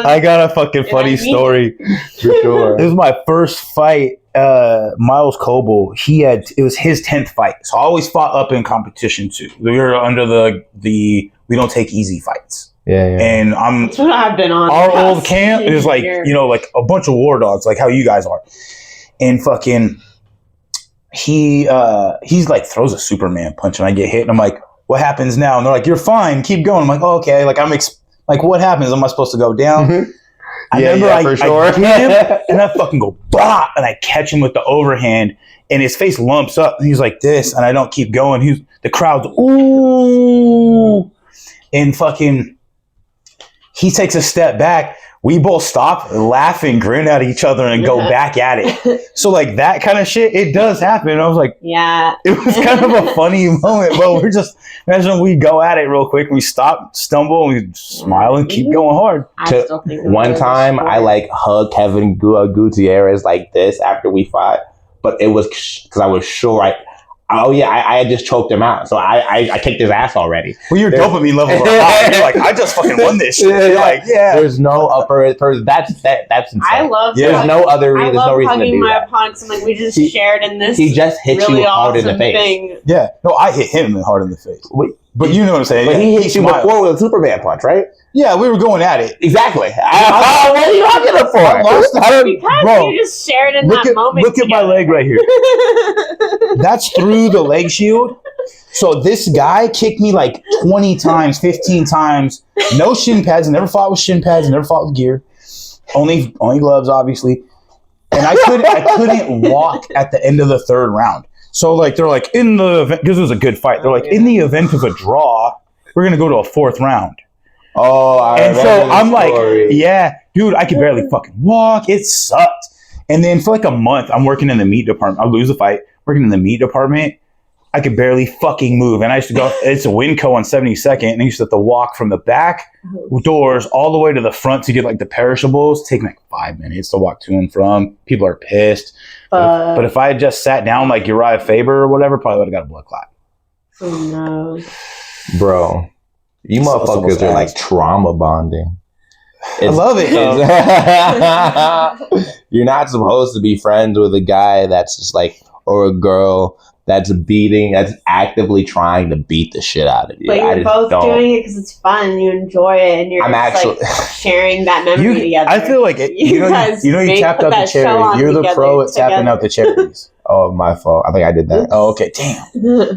S1: I got a fucking funny story
S2: for sure.
S1: This was my first fight. Miles Coble, it was his 10th fight, so I always fought up in competition too. We were under the we don't take easy fights.
S2: Yeah.
S1: And
S3: that's what I've been on.
S1: Our old camp is like, you know, like a bunch of war dogs, like how you guys are. And fucking he's like throws a Superman punch and I get hit and I'm like, what happens now? And they're like, you're fine, keep going. I'm like, oh, okay, like like what happens? Am I supposed to go down? Mm-hmm. I remember
S2: for sure.
S1: I get him and I fucking go bah, and I catch him with the overhand and his face lumps up and he's like this and I don't keep going. The crowd's ooh, and fucking he takes a step back. We both stop, laugh, and grin at each other and go back at it. So like that kind of shit, it does happen. And I was like,
S3: yeah,
S1: it was kind of a funny moment, but we're just, imagine we go at it real quick and we stop, stumble, and we smile and keep going hard.
S3: I still think
S2: one time I like hugged Kevin Gutierrez like this after we fought, but it was because I was sure I had just choked him out, so I kicked his ass already.
S1: Well, your dopamine levels are high. You're like, I just fucking won this shit. You're like, yeah.
S2: There's no upper. That's insane.
S3: I love.
S2: There's no other reason. There's no reason to do
S3: my
S2: that.
S3: opponents. I'm like, we just shared in this.
S2: He just hit
S3: really
S2: you hard in the
S3: awesome
S2: face.
S3: Thing.
S1: Yeah. No, I hit him hard in the face. But you know what I'm saying.
S2: But he hit you before with a Superman punch, right?
S1: Yeah, we were going at it.
S2: Exactly. What are you arguing for?
S3: Because you just shared in that moment.
S1: Look at my leg right here. That's through the leg shield. So this guy kicked me like 20 times, 15 times. No shin pads. Never fought with shin pads. Never fought with gear. Only gloves, obviously. And I couldn't walk at the end of the third round. So like they're like in the event, because it was a good fight. They're like in the event of a draw, we're gonna go to a fourth round.
S2: Oh,
S1: and so I'm like, yeah, dude, I could barely fucking walk. It sucked. And then for like a month, I'm working in the meat department. I lose a fight, working in the meat department. I could barely fucking move. And I used to go, it's a Winco on 72nd, and I used to have to walk from the back doors all the way to the front to get like the perishables. Take me like 5 minutes to walk to and from. People are pissed. But if I had just sat down like Uriah Faber or whatever, probably would have got a blood clot.
S3: Oh no.
S2: Bro, you motherfuckers are like trauma bonding.
S1: I love it.
S2: You're not supposed to be friends with a guy that's just like, or a girl that's actively trying to beat the shit out of you.
S3: But you're both doing it because it's fun. You enjoy it, and you're like sharing that memory together.
S1: I feel like you tapped out the cherry. You're the pro at tapping out the cherries.
S2: Oh, my fault. I think I did that.
S1: Oh, okay. Damn.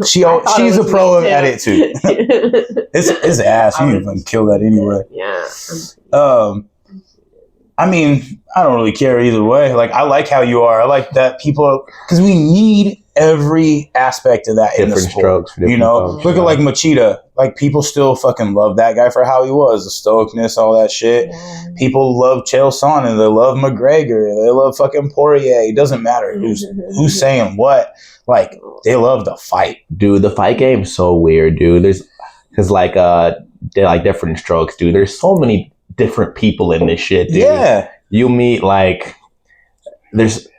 S1: She's a pro at it too. It's ass. You even kill that anyway.
S3: Yeah.
S1: I mean, I don't really care either way. Like, I like how you are. I like that people are, because we need every aspect of that in the sport. Strokes, you know, look at like Machida. Like, people still fucking love that guy for how he was, the stoicness, all that shit. Yeah. People love Chael Sonnen. They love McGregor. They love fucking Poirier. It doesn't matter who's saying what. Like, they love the fight.
S2: Dude, the fight game's so weird, dude. Because they're like different strokes, dude. There's so many different people in this shit, dude.
S1: Yeah.
S2: You meet like it's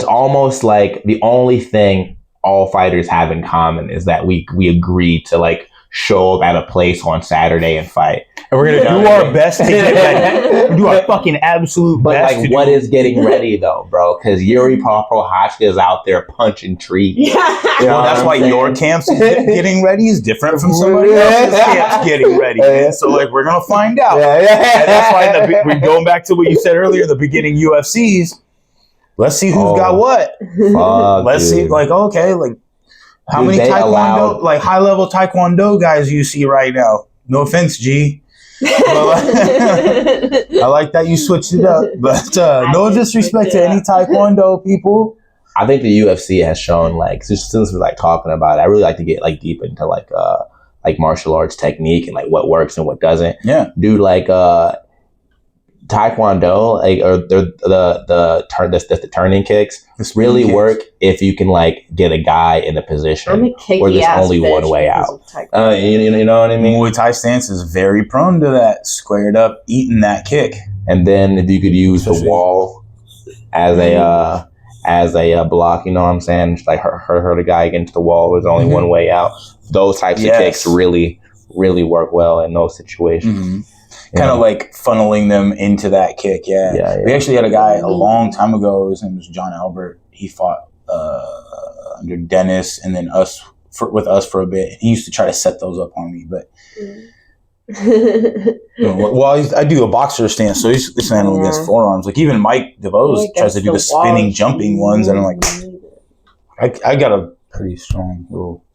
S2: almost like the only thing all fighters have in common is that we agree to like show up at a place on Saturday and fight.
S1: And we're gonna do our best to get ready. Do our fucking absolute best.
S2: But like, what is getting ready though, bro? Because Yuri Prochazka is out there punching trees.
S3: Yeah.
S1: You know, that's why your camp's getting ready is different from somebody else's camp's getting ready. So like, we're gonna find out. And that's why we're going back to what you said earlier, the beginning UFCs. Let's see who's got what. Let's see, like, okay, like how many Taekwondo, like high level Taekwondo guys you see right now? No offense, G. I like that you switched it up, but no disrespect to any Taekwondo people.
S2: I think the UFC has shown, like, since we're like talking about it, I really like to get like deep into like martial arts technique and like what works and what doesn't.
S1: Yeah,
S2: dude, like Taekwondo, like, or the turning kicks really work if you can like get a guy in a position where there's only one way out. You know what I mean?
S1: Muay Thai stance is very prone to that, squared up, eating that kick.
S2: And then if you could use the wall as a block, you know what I'm saying? Just like hurt a guy against the wall. There's only one way out. Those types of kicks really, really work well in those situations.
S1: Kind of like funneling them into that kick, yeah. We actually had a guy a long time ago. His name was John Albert. He fought under Dennis, and then with us for a bit. He used to try to set those up on me, but I do a boxer stance, so he's standing against forearms. Like even Mike DeVos tries to do the spinning, jumping ones, and I'm like, I got a pretty strong little,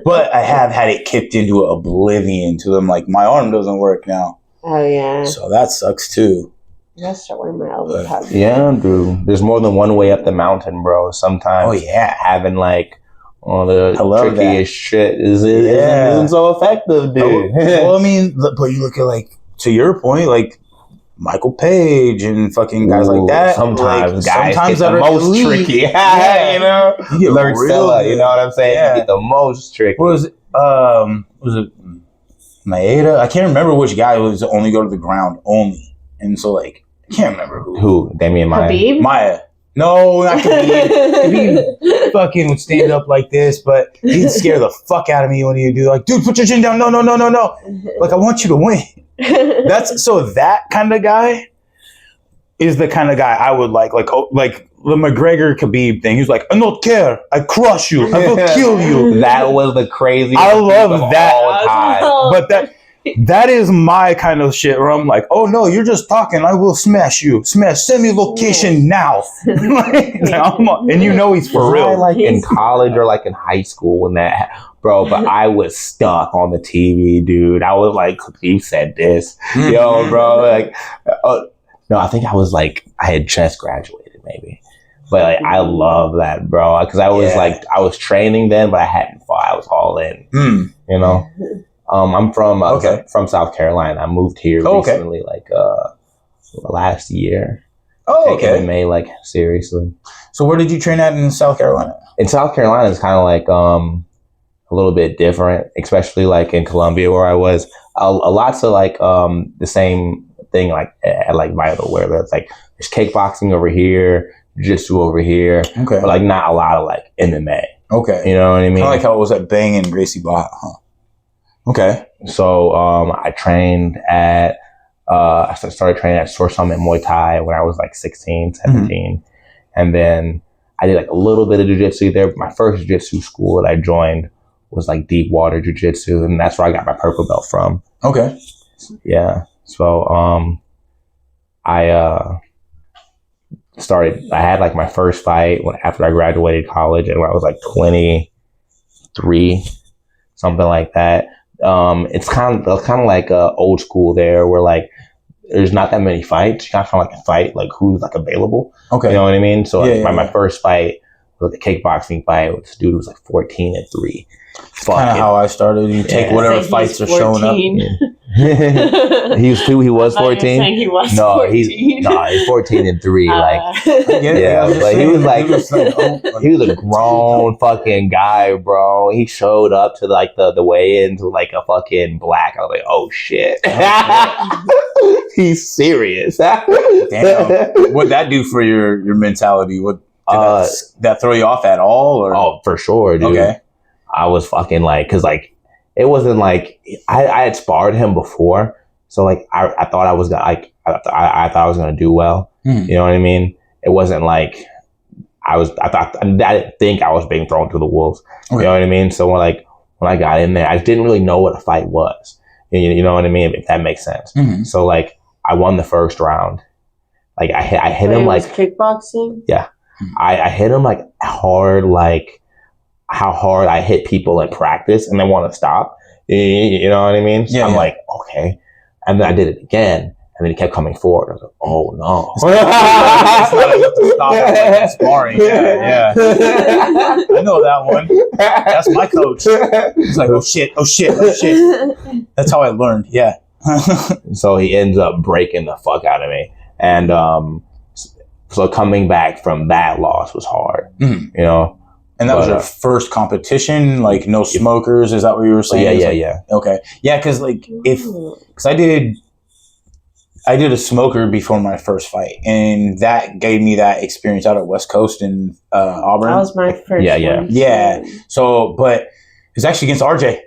S1: but I have had it kicked into oblivion to them. Like my arm doesn't work now.
S3: Oh, yeah.
S1: So that sucks, too.
S3: I gotta start wearing my elbow pads.
S2: Yeah, dude. There's more than one way up the mountain, bro. Sometimes having, like, all the trickiest shit isn't so effective, dude.
S1: Well, I mean, but you look at, like, to your point, like, Michael Page and fucking guys like that.
S2: Sometimes guys get the most tricky. You know? You learn Stella, you know what I'm saying? You get the most tricky.
S1: What was it? Maeda, I can't remember which guy was only go to the ground only, and so like I can't remember who.
S2: Damian Maia.
S3: Khabib?
S1: Maia. No, not Khabib. Khabib fucking would stand up like this, but he'd scare the fuck out of me when he'd do like, dude, put your chin down. No. Like I want you to win. That kind of guy is the kind of guy I would like the McGregor Khabib thing. He was like, I don't care. I crush you. I will kill you.
S2: That was the craziest.
S1: I love that. But That is my kind of shit where I'm like, oh no, you're just talking. I will smash you. Send me location now. And you know he's for real.
S2: Like in college or like in high school when that, bro, but I was stuck on the TV, dude. I was like, you said this. Yo, bro. Like, no, I think I was like, I had just graduated maybe. But like, I love that, bro. Because I was like, I was training then, but I hadn't fought. I was all in, you know? I'm from South Carolina. I moved here recently, like last year. Taking MMA like seriously.
S1: So where did you train at in South Carolina?
S2: In South Carolina, it's kind of like a little bit different, especially like in Columbia where I was. A lots of like the same thing like at like Vital, where there's like there's kickboxing over here, jiu-jitsu over here, but like not a lot of like MMA. You know what I mean?
S1: Kind of like how it was at Bang and Gracie Bot, huh?
S2: So I trained at I started training at Source Summit Muay Thai when I was like 16, 17. And then I did like a little bit of jiu-jitsu there. My first jiu-jitsu school that I joined was like Deep Water Jiu-Jitsu, and that's where I got my purple belt from. Yeah. So I had like my first fight after I graduated college, and when I was like 23, something like that. It's kind of like old school there, where like there's not that many fights. You kind of like a fight like who's like available. You know what I mean? So my first fight was like a kickboxing fight with this dude who was like 14-3.
S1: Kind of how I started. You take whatever fights are showing up.
S2: He was 14.
S3: He was 14.
S2: He's 14-3. Like he was a grown fucking guy, bro. He showed up to like the weigh-ins with like a fucking black. I was like, oh shit. He's serious.
S1: Damn. What'd that do for your mentality? What did that throw you off at all? Or?
S2: Oh, for sure, dude. I was fucking like, cause like, it wasn't like, I had sparred him before. So like, I thought I was gonna, like, I thought I was gonna do well. You know what I mean? It wasn't like, I didn't think I was being thrown to the wolves. You know what I mean? So when I got in there, I didn't really know what a fight was. You know what I mean? If that makes sense. So like, I won the first round. Like I hit him like
S3: kickboxing.
S2: Yeah. I hit him like hard, like, how hard I hit people in practice and they want to stop. You know what I mean? So I'm like, okay. And then I did it again. And then he kept coming forward. I was like, oh no.
S1: It's not enough to stop like sparring. Yeah. I know that one. That's my coach. He's like, oh shit. That's how I learned. Yeah.
S2: So he ends up breaking the fuck out of me. And so coming back from that loss was hard. You know?
S1: And that was your first competition, like no smokers. Is that what you were saying?
S2: Yeah.
S1: Okay, yeah, because like because I did a smoker before my first fight, and that gave me that experience out at West Coast in Auburn.
S3: That was my first.
S1: Yeah. So, but it's actually against RJ.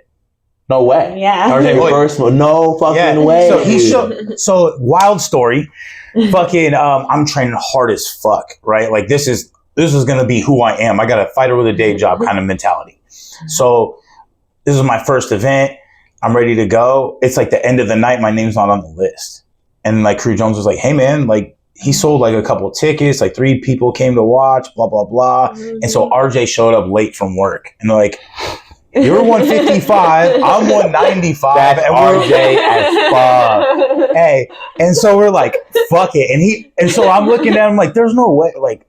S2: No way.
S3: Yeah.
S2: RJ first one. No fucking way.
S1: So he showed. So wild story. Fucking, I'm training hard as fuck, right? Like this is going to be who I am. I got a fighter with a day job kind of mentality. So this is my first event. I'm ready to go. It's like the end of the night. My name's not on the list. And like Crew Jones was like, hey man, like he sold like a couple tickets, like 3 people came to watch, blah, blah, blah. And so RJ showed up late from work and they're like, you're 155, I'm 195.
S2: That's and RJ as fuck.
S1: Hey, and so we're like, fuck it. And so I'm looking at him like, there's no way, like,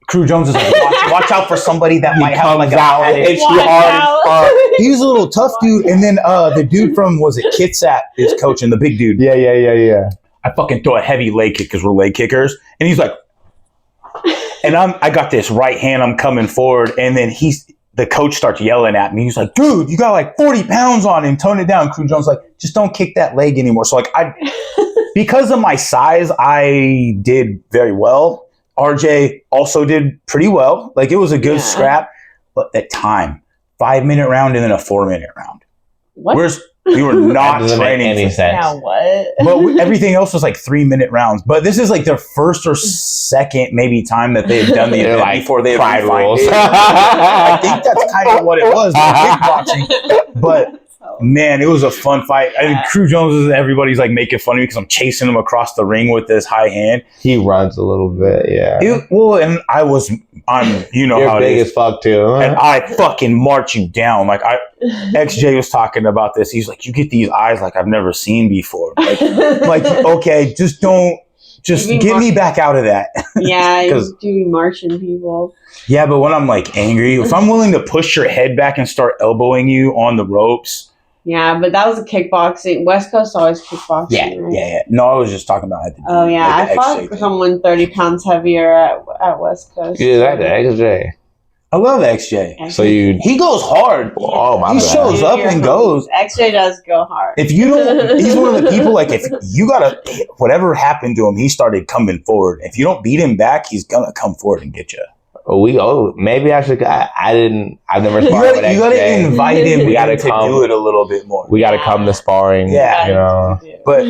S1: Crew Jones is like, watch out for somebody that might have like a He was a little tough dude. And then the dude from, was it Kitsap is coaching, the big dude.
S2: Yeah.
S1: I fucking throw a heavy leg kick because we're leg kickers. And he's like, and I got this right hand, I'm coming forward. And then the coach starts yelling at me. He's like, dude, you got like 40 pounds on him. Tone it down. Crew Jones like, just don't kick that leg anymore. So like because of my size, I did very well. RJ also did pretty well. Like it was a good scrap, but at time, 5-minute round and then a 4-minute round.
S3: What?
S1: We were not training
S2: any sense.
S3: Yeah, what?
S1: But everything else was like 3-minute rounds. But this is like their first or second maybe time that they've done the event like before they
S2: pride rules.
S1: I think that's kind of what it was. Kickboxing. But Man, it was a fun fight. And Crew Jones, everybody's like making fun of me because I'm chasing him across the ring with this high hand.
S2: He runs a little bit, yeah.
S1: And I'm, you know,
S2: you're
S1: how
S2: big
S1: it is.
S2: as fuck too. Huh?
S1: And I fucking march you down. Like XJ was talking about this. He's like, you get these eyes like I've never seen before. Like okay, just get me back out of that.
S3: Yeah, you do be marching people.
S1: Yeah, but when I'm like angry, if I'm willing to push your head back and start elbowing you on the ropes.
S3: Yeah, but that was a kickboxing. West Coast always kickboxing.
S1: Yeah,
S3: right?
S1: yeah. No, I was just talking about it.
S3: Oh yeah, I fought for someone 30 pounds heavier at West Coast.
S2: Yeah, that's the XJ.
S1: I love XJ.
S2: So
S1: he goes hard.
S3: Yeah.
S2: Oh my
S1: He
S2: bad.
S1: shows up and goes.
S3: XJ does go hard.
S1: If you don't, he's one of the people. Like if you gotta, whatever happened to him, he started coming forward. If you don't beat him back, he's gonna come forward and get you.
S2: Maybe I should. I've never sparred with XJ.
S1: You gotta invite him.
S2: We gotta
S1: to
S2: come
S1: do it a little bit more.
S2: We gotta come to sparring.
S1: Yeah,
S2: you know.
S1: But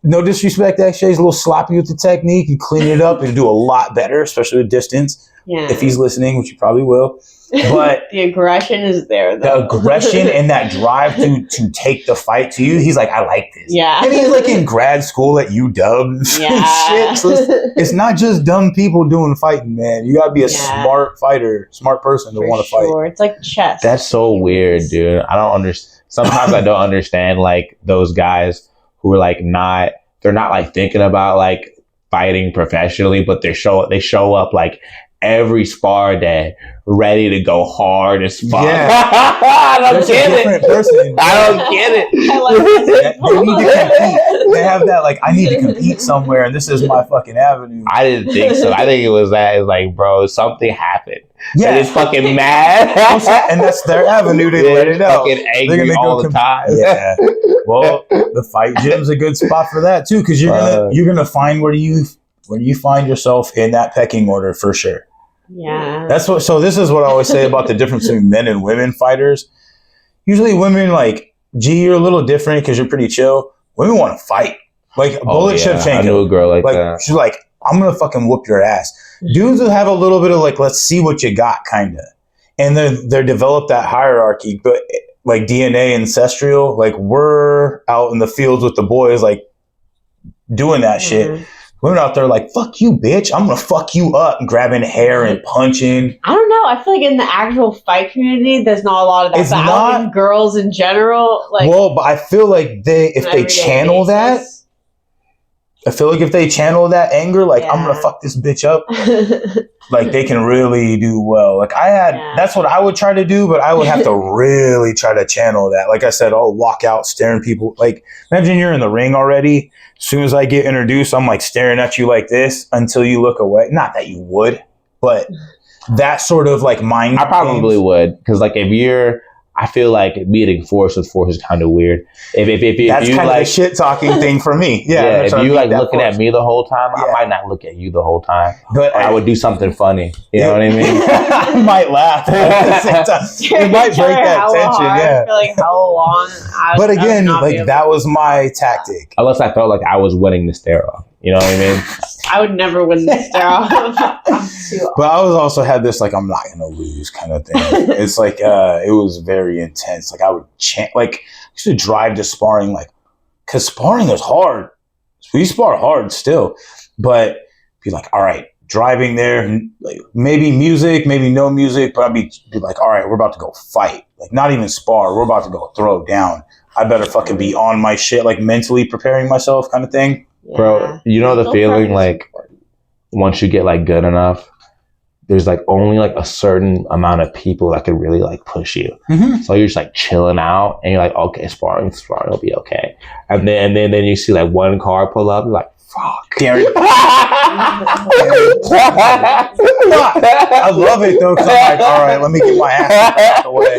S1: no disrespect to XJ, he's a little sloppy with the technique. You clean it up and do a lot better, especially with distance.
S3: Yeah.
S1: If he's listening, which he probably will. But
S3: the aggression is there, though.
S1: The aggression and that drive to take the fight to you, he's like, I like this.
S3: Yeah.
S1: And he's like in grad school at UW and shit. So it's not just dumb people doing fighting, man. You gotta be a smart fighter, smart person to want to fight.
S3: It's like chess.
S2: That's so weird, dude. I don't understand. Sometimes I don't understand like those guys who are like they're not like thinking about like fighting professionally, but they show up like every spar day ready to go hard as fuck.
S1: Yeah.
S2: I don't get it.
S1: Person.
S2: I don't get it.
S1: They need to compete. They have that like, I need to compete somewhere and this is my fucking avenue.
S2: I didn't think so. I think it was that. It's like, bro, something happened.
S1: Yeah.
S2: And it's fucking mad.
S1: And that's their avenue. They let it out.
S2: Fucking angry all the time.
S1: Yeah. Well, the fight gym's a good spot for that too, because you're gonna find where you find yourself in that pecking order for sure.
S3: Yeah.
S1: So this is what I always say about the difference between men and women fighters. Usually women like, gee, you're a little different because you're pretty chill. Women want to fight. Like Bullet Shevchenko.
S2: I knew a girl like that.
S1: She's like, I'm going to fucking whoop your ass. Dudes will have a little bit of like, let's see what you got kind of. And they're developed that hierarchy, but like DNA ancestral, like we're out in the fields with the boys, like doing that shit. Women out there like, fuck you, bitch. I'm going to fuck you up, and grabbing hair and punching.
S3: I don't know. I feel like in the actual fight community, there's not a lot of that.
S1: It's
S3: but
S1: not
S3: in girls in general. Like,
S1: well, but I feel like if they channel that, I feel like if they channel that anger, like I'm going to fuck this bitch up, like they can really do well. Like that's what I would try to do, but I would have to really try to channel that. Like I said, I'll walk out staring people. Like imagine you're in the ring already. As soon as I get introduced, I'm like staring at you like this until you look away. Not that you would, but that sort of like mind.
S2: I probably would, because like I feel like meeting force with force is kind of weird. If
S1: that's
S2: you
S1: kind
S2: like
S1: of a shit talking thing for me.
S2: Yeah. If you like looking at me the whole time, I might not look at you the whole time. But I would do something funny. You know what I mean?
S1: I might laugh at the same time. It might break that tension. Yeah.
S3: I feel like how long.
S1: But again, like that was my tactic.
S2: Unless I felt like I was winning the stare off. You know what I mean?
S3: I would never win the stare off.
S1: But I was also had this like I'm not gonna lose kind of thing. It's like it was very intense. Like I would chant, like I used to drive to sparring, like because sparring is hard. We spar hard still, but be like, all right, driving there, like maybe music, maybe no music, but I'd be like, all right, we're about to go fight. Like not even spar, we're about to go throw down. I better fucking be on my shit, like mentally preparing myself, kind of thing.
S3: Yeah.
S2: Bro, you know the feeling like once you get like good enough, there's like only like a certain amount of people that can really like push you. Mm-hmm. So you're just like chilling out and you're like, okay, sparring will be okay. And then you see like one car pull up, you're like, fuck.
S1: Gary. I love it though, because I'm like, all right, let me get my ass out the way.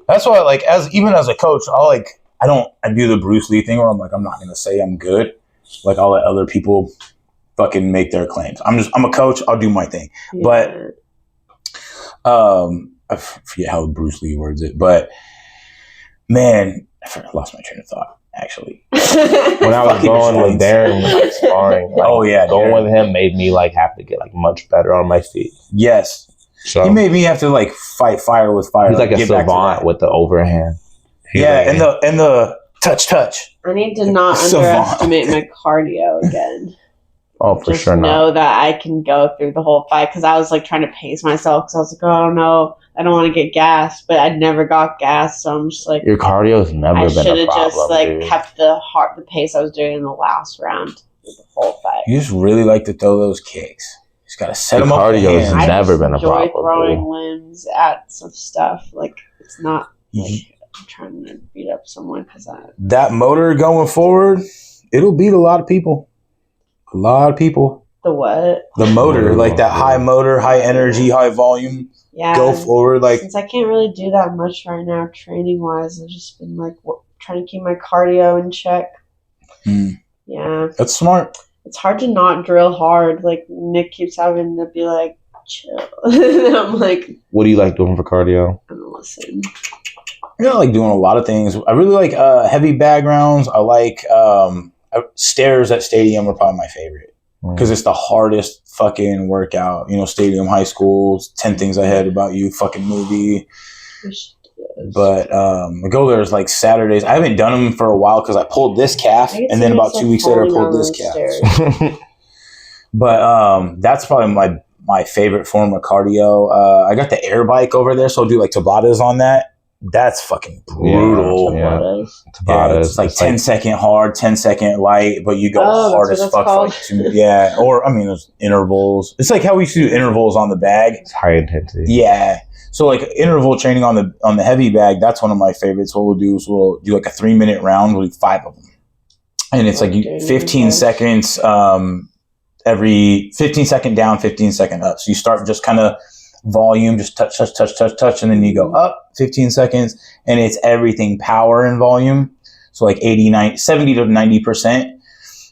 S1: That's why, like, even as a coach, I do the Bruce Lee thing where I'm like, I'm not gonna say I'm good. Like, I'll let other people fucking make their claims. I'm a coach. I'll do my thing. Yeah. But I forget how Bruce Lee words it. But man, I lost my train of thought. Actually,
S2: when I was going with Darren, like sparring, like, going with him made me like have to get like much better on my feet.
S1: Yes, so he made me have to like fight fire with fire.
S2: He's like a savant with the overhand.
S1: Yeah, and the touch.
S3: I need to not underestimate my cardio again.
S2: Oh, for
S3: just
S2: sure.
S3: Know that I can go through the whole fight because I was like trying to pace myself because I was like, oh, I don't know, I don't want to get gassed, but I never got gassed, so I'm just like,
S2: your cardio has never been a problem. I should have just
S3: like kept the pace I was doing in the last round through the whole fight.
S1: You just really like to throw those kicks. You just gotta set them up.
S2: Cardio has never been a problem.
S3: I enjoy throwing limbs at some stuff. Like it's not like I'm trying to beat up someone because
S1: that motor going forward, it'll beat a lot of people. A lot of people.
S3: The what?
S1: The motor, like that high motor, high energy, high volume.
S3: Yeah.
S1: Go forward, like
S3: since I can't really do that much right now, training wise, I've just been like trying to keep my cardio in check. Yeah,
S1: that's smart.
S3: It's hard to not drill hard. Like Nick keeps having to be like, chill. And I'm like,
S2: what do you like doing for cardio?
S3: I'm gonna listen.
S1: I like doing a lot of things. I really like heavy bag rounds. I like stairs at stadium are probably my favorite because it's the hardest fucking workout. You know, stadium, high school, 10 Things I Heard About You fucking movie. But I go there like Saturdays. I haven't done them for a while because I pulled this calf, and then about 2 weeks later I pulled this calf. But that's probably my favorite form of cardio. I got the air bike over there, so I'll do like Tabatas on that. That's fucking brutal.
S2: Tabatas.
S1: It's like 10-second hard, 10-second light, but you go hard as fuck for like 2 minutes. Or I mean, there's intervals. It's like how we used to do intervals on the bag.
S2: It's high intensity.
S1: Yeah. So like interval training on the heavy bag, that's one of my favorites. What we'll do is we'll do like a 3-minute round. We'll do 5 of them, and it's like 15 seconds. Every 15 second down, 15 second up. So you start just kind of volume, just touch, and then you go up 15 seconds, and it's everything power and volume. So like 70 to 90%,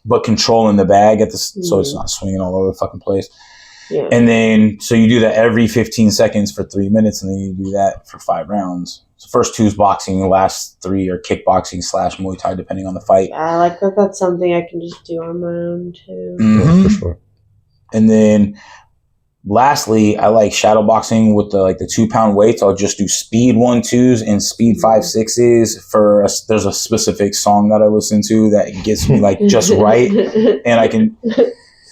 S1: but controlling the bag so it's not swinging all over the fucking place. Yeah. And then, so you do that every 15 seconds for 3 minutes, and then you do that for 5 rounds. So first 2 is boxing, the last 3 are kickboxing / Muay Thai, depending on the fight.
S3: Yeah, I like that. That's something I can just do on my own too.
S1: Mm-hmm. Yeah, for sure. And then lastly, I like shadow boxing with the 2-pound weights. I'll just do speed 1-2s and speed 5-6s there's a specific song that I listen to that gets me like just right. And I can,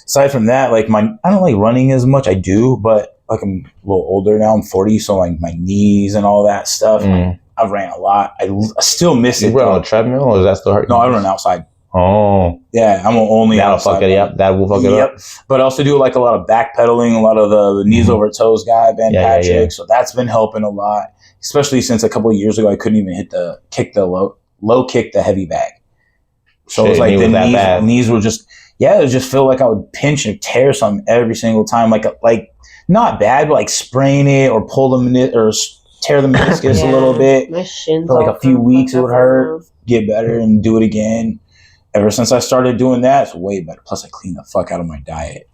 S1: aside from that, like I don't like running as much. I do, but like I'm a little older now. I'm 40. So like my knees and all that stuff, I've ran a lot. I still miss it.
S2: You run on a treadmill or is that still hurt?
S1: No, I run outside.
S2: Oh.
S1: Yeah, I'm only outside.
S2: That will fuck it up.
S1: But I also do like a lot of backpedaling, a lot of the knees over toes guy, Ben Patrick. Yeah. So that's been helping a lot, especially since a couple of years ago I couldn't even low kick the heavy bag. So it was like the knees were just, it would just feel like I would pinch and tear something every single time. Like not bad, but like sprain it or pull the or tear the meniscus a little bit.
S3: My shins
S1: for like a few weeks it would hurt, get better and do it again. Ever since I started doing that, it's way better. Plus, I cleaned the fuck out of my diet.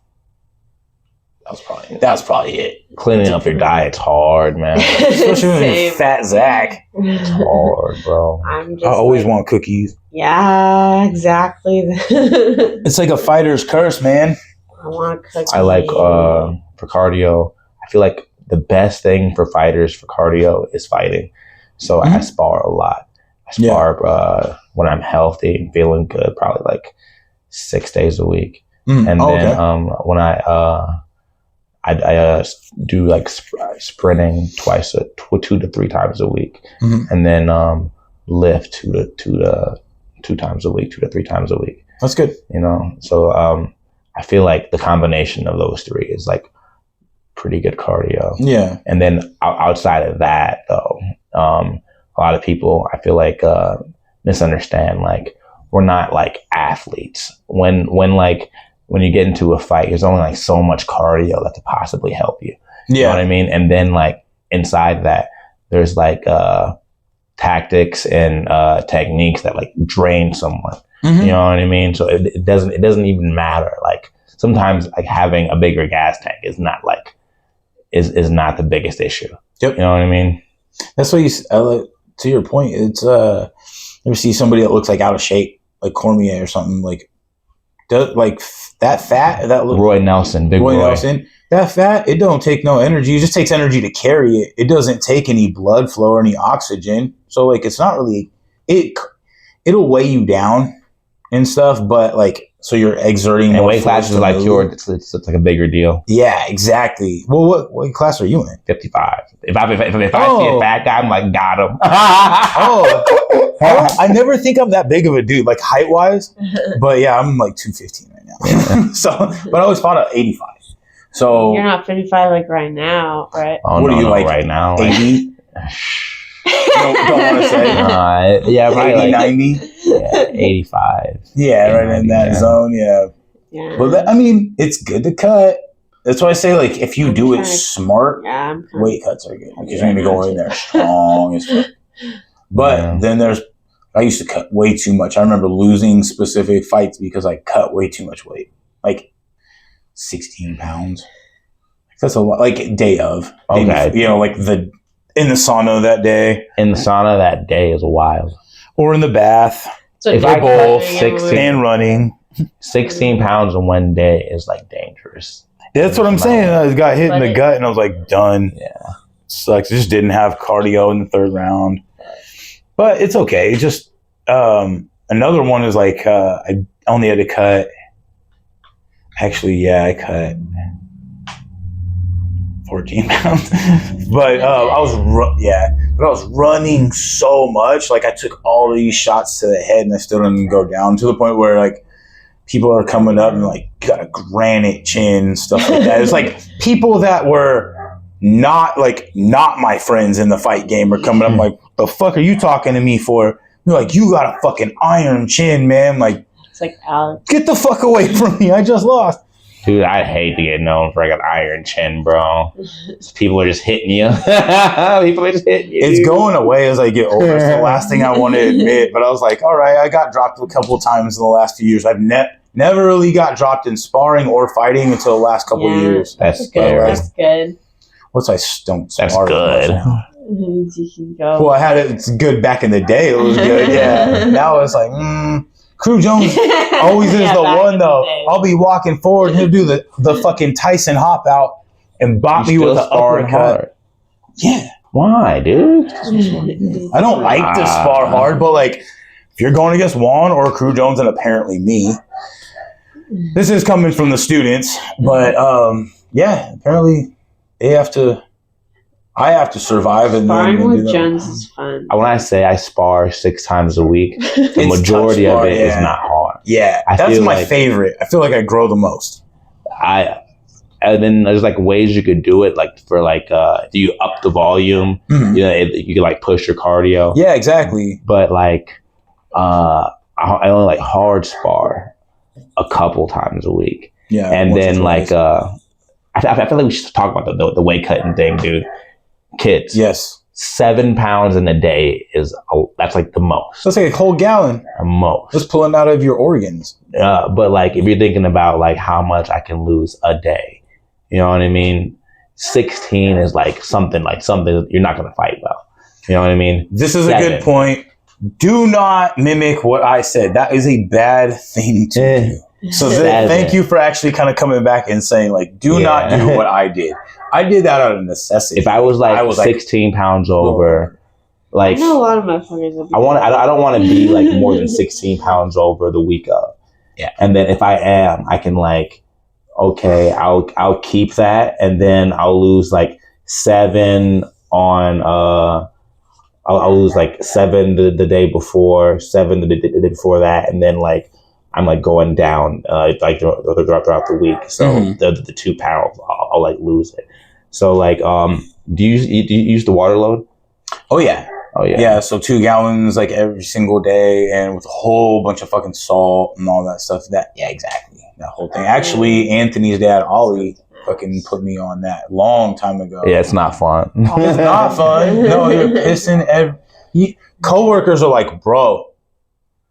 S1: That was probably it.
S2: Cleaning up your diet's hard, man.
S1: Especially when you're fat Zach.
S2: It's hard, bro.
S1: I always want cookies.
S3: Yeah, exactly.
S1: It's like a fighter's curse, man.
S3: I want cookies.
S2: I like, for cardio, I feel like the best thing for fighters for cardio is fighting. So I spar a lot. I spar when I'm healthy and feeling good, probably like 6 days a week. And then when I do like sprinting 2 to 3 times a week, and then lift 2 to 3 times a week.
S1: That's good.
S2: You know, so I feel like the combination of those 3 is like pretty good cardio.
S1: Yeah.
S2: And then outside of that, though, a lot of people I feel like misunderstand, like we're not like athletes. When you get into a fight, there's only like so much cardio that could possibly help you. You know what I mean? And then like inside that, there's like tactics and techniques that like drain someone. You know what I mean? So it doesn't even matter. Like sometimes like having a bigger gas tank is not like is not the biggest issue.
S1: Yep.
S2: You know what I mean?
S1: That's what to your point, it's you ever see somebody that looks like out of shape, like Cormier or something, like that fat, that
S2: Roy Nelson, Roy
S1: Nelson. that fat, it don't take no energy. It just takes energy to carry it. It doesn't take any blood flow or any oxygen. So like, it's not really, it'll weigh you down and stuff, but like, so you're exerting.
S2: And weight classes are like it's like a bigger deal.
S1: Yeah, exactly. Well, what class are you in?
S2: 55. If I see a fat guy, I'm like, got him.
S1: I never think I'm that big of a dude, like height wise. But yeah, I'm like 215 right now. So, but I always fought at 85. So
S3: you're not 55 like right now, right?
S2: Oh,
S1: what
S2: no,
S1: are you like
S2: right now?
S1: 80? don't want to say.
S2: Yeah, probably
S1: 80,
S2: like
S1: 90.
S2: Yeah, 85.
S1: Yeah, right in that zone. Yeah. But I mean, it's good to cut. That's why I say, like, if you do it smart, weight cuts are good because you're going to go in there strong as fuck. But then I used to cut way too much. I remember losing specific fights because I cut way too much weight, like 16 pounds. That's a lot. Like day of,
S2: okay,
S1: you know, like in the sauna that day.
S2: In the sauna that day is wild.
S1: Or in the bath.
S3: So
S2: if I both
S1: 16 and running,
S2: 16 pounds in one day is like dangerous.
S1: That's what I'm saying. I got hit in the gut and I was like, done.
S2: Yeah,
S1: sucks. Just didn't have cardio in the third round, but it's okay. Just another one is like I only had to cut. Actually, I cut 14 pounds, but I was running so much. Like I took all these shots to the head, and I still didn't go down to the point where like people are coming up and like got a granite chin, stuff like that. It's like people that were not my friends in the fight game are coming up like, the fuck are you talking to me for? You're like, you got a fucking iron chin, man. Like,
S3: it's like, Alex,
S1: get the fuck away from me. I just lost.
S2: Dude, I hate to get known for like an iron chin, bro. People are just hitting you. People are just hitting you.
S1: It's going away as I get older. It's the last thing I want to admit. But I was like, all right, I got dropped a couple of times in the last few years. I've never really got dropped in sparring or fighting until the last couple of years.
S2: That's scary.
S3: That's good.
S1: Once I don't spar.
S2: That's good.
S3: You can go.
S1: Well, I had it. It's good back in the day. It was good. Yeah. Now it's like, Crew Jones always is the one though. I'll be walking forward. He'll do the fucking Tyson hop out and bop me with an uppercut. Hard. Yeah.
S2: Why, dude?
S1: I don't like to spar hard, but like if you're going against Juan or Crew Jones and apparently me, this is coming from the students, but apparently they have to. I have to survive. And
S3: sparring with Jones is fun.
S2: When I say I spar 6 times a week, the majority of it is not hard.
S1: Yeah, that's my favorite. I feel like I grow the most.
S2: And then there's like ways you could do it, like for like do you up the volume?
S1: Mm-hmm.
S2: You know, you can like push your cardio.
S1: Yeah, exactly.
S2: But like I only like hard spar a couple times a week.
S1: Yeah,
S2: and then like I feel like we should talk about the weight cutting thing, dude. Kids,
S1: yes,
S2: 7 pounds in a day that's like the most.
S1: That's like a whole gallon.
S2: The most.
S1: Just pulling out of your organs.
S2: But like if you're thinking about like how much I can lose a day, you know what I mean? 16 is like something you're not going to fight well. You know what I mean?
S1: This is 7. A good point. Do not mimic what I said. That is a bad thing to do. So thank you for actually kind of coming back and saying like, do not do what I did. I did that out of necessity.
S2: If I was like 16 pounds over, like
S3: I know a lot of motherfuckers.
S2: I don't want to be like more than 16 pounds over the week of.
S1: Yeah.
S2: And then if I am, I can like, okay, I'll keep that, and then I'll lose like 7 on I'll lose like 7 the day before, 7 the day before that, and then like I'm like going down like throughout the week. So the 2 pounds, I'll like lose it. So like, do you use the water load?
S1: Oh yeah. Yeah. So 2 gallons like every single day, and with a whole bunch of fucking salt and all that stuff. Exactly. That whole thing. Actually, Anthony's dad, Ollie, fucking put me on that long time ago.
S2: Yeah, it's not fun.
S1: It's not fun. No, you're pissing. Coworkers are like, bro.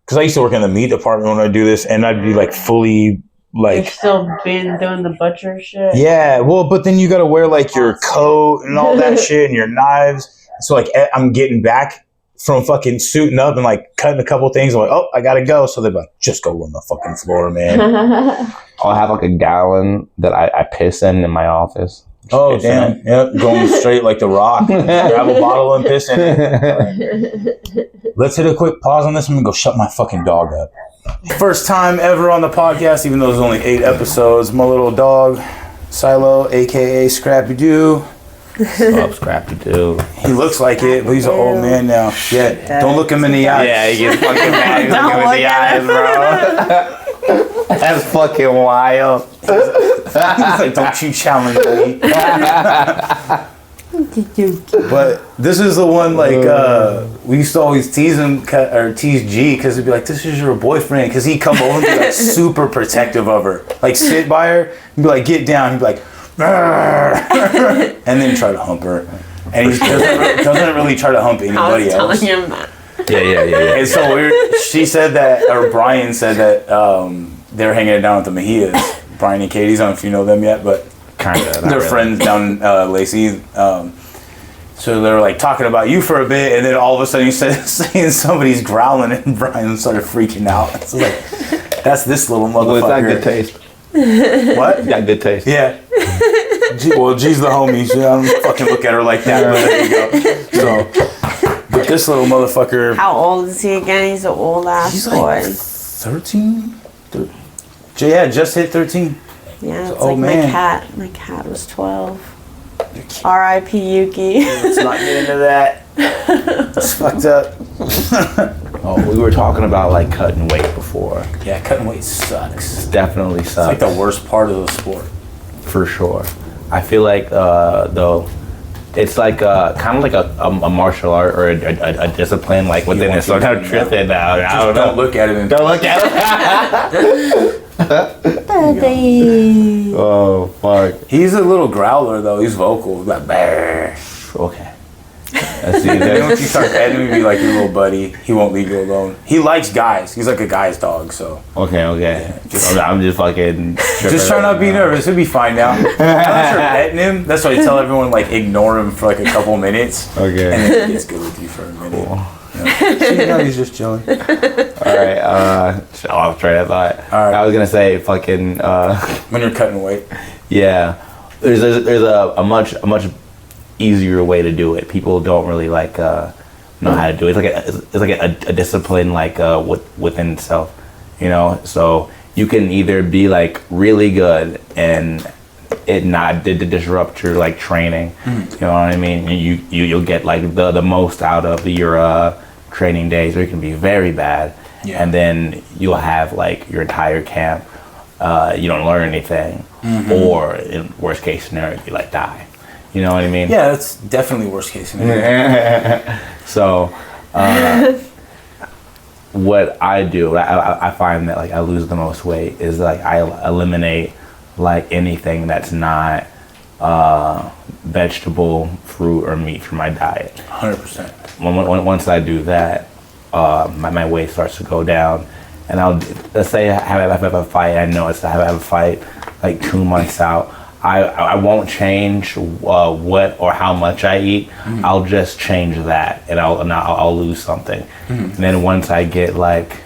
S1: Because I used to work in the meat department when I do this, and I'd be like fully like.
S3: You're still doing the butcher shit.
S1: Yeah, well, but then you got to wear like your coat and all that shit and your knives. So like I'm getting back from fucking suiting up and like cutting a couple things. I'm like, oh, I gotta go. So they're like, just go run the fucking floor, man.
S2: I'll have like a gallon that I piss in my office.
S1: Oh, damn. Yep. Going straight like The Rock. Grab a bottle and piss in it. Let's hit a quick pause on this. I'm going to go shut my fucking dog up. First time ever on the podcast, even though there's only 8 episodes. My little dog, Silo, a.k.a. Scrappy Doo.
S2: Love Scrappy Doo.
S1: He looks like it, but he's an old man now. Yeah, don't look him in the eyes.
S2: Yeah, he gets fucking mad. He's looking in the eyes, bro. That's fucking wild.
S1: He's like, don't you challenge me. But this is the one, like, we used to always tease him, or tease G, because he'd be like, this is your boyfriend. Because he'd come over and be like super protective of her. Like, sit by her and be like, get down. He'd be like, and then try to hump her. And he doesn't really try to hump anybody else.
S3: I was telling him that.
S2: Yeah.
S1: And so she said that, or Brian said that they're hanging it down at the Mejias. Brian and Katie's, I don't know if you know them yet, but
S2: kind of.
S1: they're friends down in Lacey. So they were like talking about you for a bit, and then all of a sudden you started saying somebody's growling, and Brian started freaking out. So like, that's this little motherfucker.
S2: Well, it's got good taste.
S1: What?
S2: Got good taste.
S1: Yeah. G's the homie. So I don't fucking look at her like that, but there you go. So, but this little motherfucker.
S3: How old is he again? He's an old ass boy.
S1: Like 13? Yeah, just hit 13.
S3: Yeah, it's
S1: oh,
S3: like
S1: man.
S3: my cat. My cat was 12. R.I.P. Yuki.
S1: Let's not get into that. It's fucked up.
S2: Oh, we were talking about like cutting weight before.
S1: Yeah, cutting weight sucks.
S2: It definitely sucks.
S1: It's like the worst part of the sport.
S2: For sure. I feel like though, it's like kind of like a martial art or a discipline, like within it. So I'm kind of tripping now. I don't know.
S1: Don't look at it. And
S2: Don't look at it. Oh fuck.
S1: He's a little growler though. He's vocal. He's like, "Brr."
S2: Okay. Let's see.
S1: Then once you start petting him, be like your little buddy. He won't leave you alone. He likes guys. He's like a guy's dog. So
S2: Okay.
S1: Yeah,
S2: I'm just fucking.
S1: just try not to be nervous. He'll be fine now. Once you're petting him, that's why I tell everyone like ignore him for like a couple minutes.
S2: Okay.
S1: And then he gets good with you for a minute.
S2: Cool.
S1: Yeah. He's just chilling.
S2: All right. I'll try that thought.
S1: All right.
S2: I was gonna say fucking.
S1: When you're cutting weight.
S2: Yeah. There's a much easier way to do it. People don't really like know how to do it. It's like a discipline like within itself, you know. So you can either be like really good and it not disrupt your like training, you know what I mean. You'll get like the most out of your training days, or you can be very bad, and then you'll have like your entire camp. You don't learn anything, or in worst case scenario, you like die. You know what I mean?
S1: Yeah, that's definitely worst case scenario.
S2: So, what I do, I find that like I lose the most weight is like I eliminate like anything that's not vegetable, fruit, or meat from my diet.
S1: 100%.
S2: Once I do that, my weight starts to go down, and let's say I have a fight. I know I have a fight like 2 months out. I won't change what or how much I eat. I'll just change that, and I'll lose something. And then once I get like,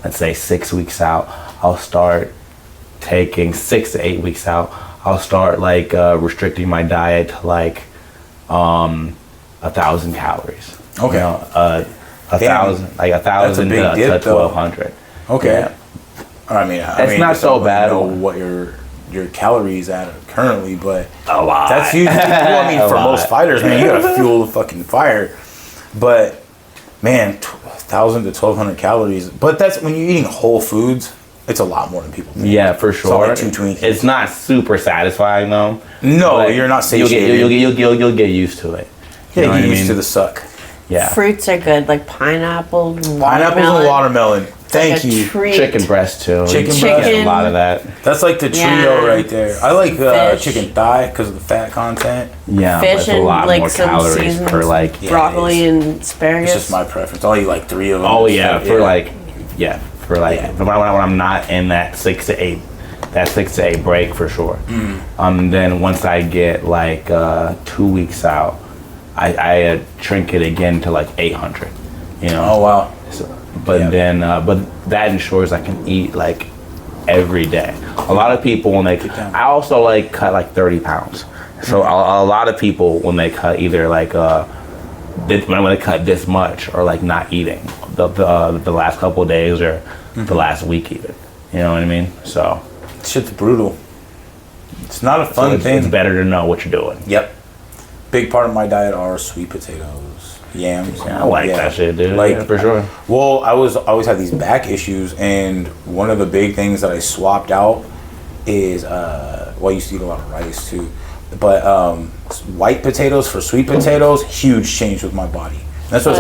S2: let's say 6 weeks out, I'll start taking 6 to 8 weeks out. I'll start like restricting my diet to like 1,000 calories.
S1: Okay.
S2: You know, 1,000 to 1,200.
S1: Okay.
S2: Yeah.
S1: I mean,
S2: It's not so bad.
S1: I don't know what your calories at currently, but
S2: A lot.
S1: that's usually. Well, I mean, for
S2: A
S1: most
S2: lot.
S1: fighters, man, you gotta fuel the fucking fire. But man, 1,000 to 1,200 calories. But that's when you're eating whole foods. It's a lot more than people think.
S2: Yeah, for sure.
S1: Like 2 Twinkies.
S2: It's not super satisfying though.
S1: No,
S2: but
S1: you're not satiated.
S2: You'll get used to it. You know what
S1: Get
S2: I
S1: used
S2: mean?
S1: to the suck.
S2: Yeah.
S3: Fruits are good, like pineapple,
S1: Pineapples and
S3: watermelon.
S1: watermelon. Thank
S3: Like a
S1: you.
S3: treat.
S2: Chicken breast too.
S1: Chicken
S2: You
S1: breast.
S2: get a lot of that.
S1: That's like the trio
S3: Yeah.
S1: right there. I like
S3: Fish.
S1: chicken thigh because of the fat content.
S2: Yeah,
S3: Fish
S2: but it's a
S3: and,
S2: lot
S3: like,
S2: more
S3: some
S2: calories
S3: seasoned
S2: per like.
S1: Yeah,
S3: Broccoli
S1: it
S3: and asparagus.
S1: It's just my preference. I'll eat like 3 of them.
S2: Oh yeah,
S1: So,
S2: for like
S1: Yeah.
S2: when I'm not in that 6 to 8 break for sure. Then once I get like 2 weeks out, I shrink it again to like 800. You know.
S1: Oh wow.
S2: But then, but that ensures I can eat like every day. A lot of people when they, I also like cut like 30 pounds. So a lot of people when they cut either like when they cut this much or like not eating the last couple of days or the last week even. You know what I mean? So
S1: shit's brutal. It's not a fun thing.
S2: It's better to know what you're doing.
S1: Yep. Big part of my diet are sweet potatoes, yams.
S2: Yeah, I like that shit, dude. Like for sure.
S1: Well, I always had these back issues, and one of the big things that I swapped out is I used to eat a lot of rice too, but white potatoes for sweet potatoes, huge change with my body. That's what's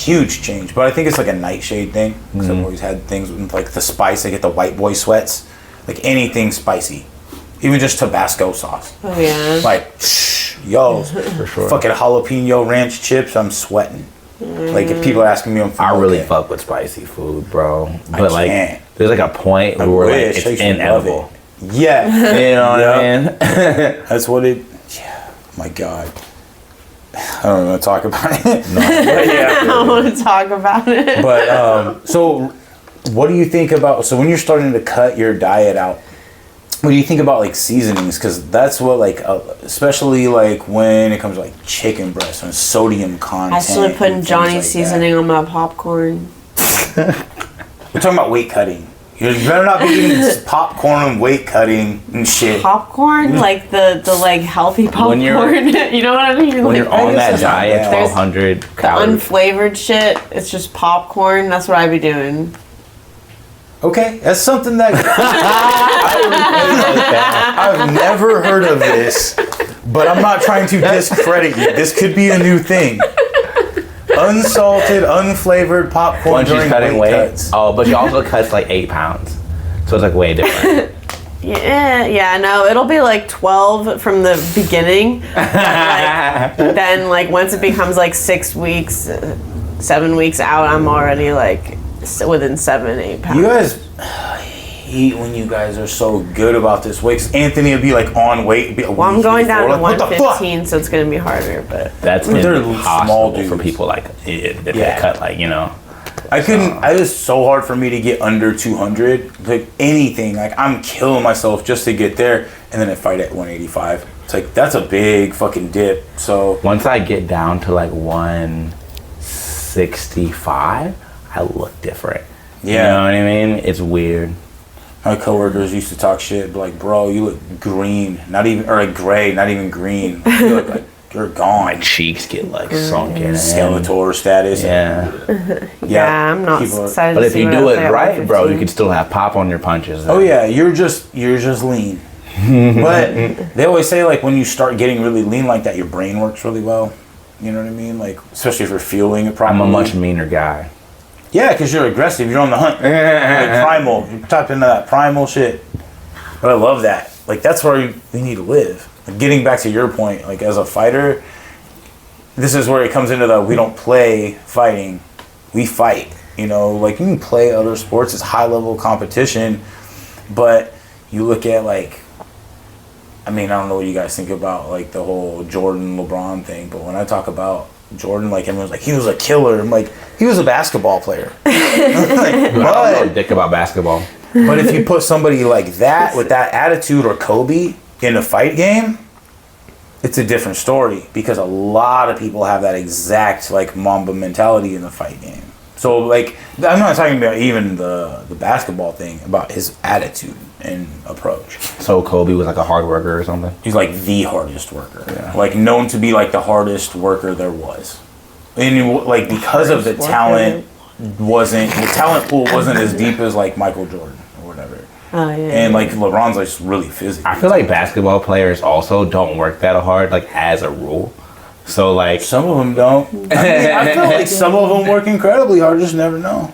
S1: huge change. But I think it's like a nightshade thing because I've always had things with like the spice. I get the white boy sweats, like anything spicy, even just Tabasco sauce.
S3: Oh yeah.
S1: Like, yo,
S2: for sure.
S1: Fucking jalapeno ranch chips, I'm sweating. Like if people are asking me,
S2: I really fuck with spicy food, bro. But like, there's like a point where like it's inedible.
S1: Yeah,
S2: you know what I mean.
S1: That's what it. Yeah, my God. I don't want to talk about it. No,
S3: I don't want to talk about it.
S1: But so, what do you think about? So when you're starting to cut your diet out, what do you think about like seasonings? Because that's what like, especially like when it comes to like chicken breast and sodium content.
S3: I started putting Johnny seasoning on my popcorn.
S1: We're talking about weight cutting. You better not be eating popcorn and weight cutting and shit.
S3: Popcorn? Like the like healthy popcorn? You know what I mean?
S2: When you're on that diet, 1,200 calories.
S3: The unflavored shit, it's just popcorn. That's what I be doing.
S1: Okay, that's something that I've never heard of this, but I'm not trying to discredit you. This could be a new thing. Unsalted, unflavored popcorn during weight cuts.
S2: Oh, but she also cuts like 8 pounds, so it's like way different.
S3: Yeah, no, it'll be like 12 from the beginning. Then like once it becomes like 6 weeks, 7 weeks out, I'm already like within 7-8 pounds.
S1: You guys hate when you guys are so good about this weight. 'Cause Anthony would be like on weight.
S3: Well, I'm going down to 115, so it's gonna be harder. But
S2: that's impossible for people like if they cut like
S1: I couldn't. It was so hard for me to get under 200. Like anything, like I'm killing myself just to get there, and then I fight at 185. It's like that's a big fucking dip. So
S2: once I get down to like 165. I look different. Yeah. You know what I mean? It's weird.
S1: My coworkers used to talk shit, like, bro, you look green, not even, or like gray, not even green. You look like you're gone.
S2: My cheeks get like sunken.
S1: Skeletor status.
S2: Yeah.
S3: Yeah, I'm not excited.
S2: But if you do it right, bro, you can still have pop on your punches.
S1: Oh yeah, you're just lean. But they always say like when you start getting really lean like that, your brain works really well. You know what I mean? Like especially if you're fueling it properly.
S2: I'm a much meaner guy.
S1: Yeah, because you're aggressive. You're on the hunt. Like primal. You tapped into that primal shit. But I love that. Like, that's where we need to live. Like, getting back to your point, like, as a fighter, this is where it comes into the we don't play fighting. We fight. You know, like, you can play other sports. It's high-level competition. But you look at, like, I mean, I don't know what you guys think about, like, the whole Jordan, LeBron thing. But when I talk about Jordan, like everyone's like, he was a killer. I'm like, he was a basketball player. Like,
S2: I don't know dick about basketball.
S1: But if you put somebody like that with that attitude or Kobe in a fight game, it's a different story because a lot of people have that exact like Mamba mentality in the fight game. So like, I'm not talking about even the basketball thing, about his attitude and approach.
S2: So Kobe was like a hard worker or something?
S1: He's like the hardest worker. Yeah. Like known to be like the hardest worker there was. And like because of the talent the talent pool wasn't as deep as like Michael Jordan or whatever.
S3: Oh, yeah.
S1: And like LeBron's like really physical.
S2: I feel like basketball players also don't work that hard, like as a rule. So like
S1: some of them don't. I mean, I feel like some of them work incredibly hard. Just never know.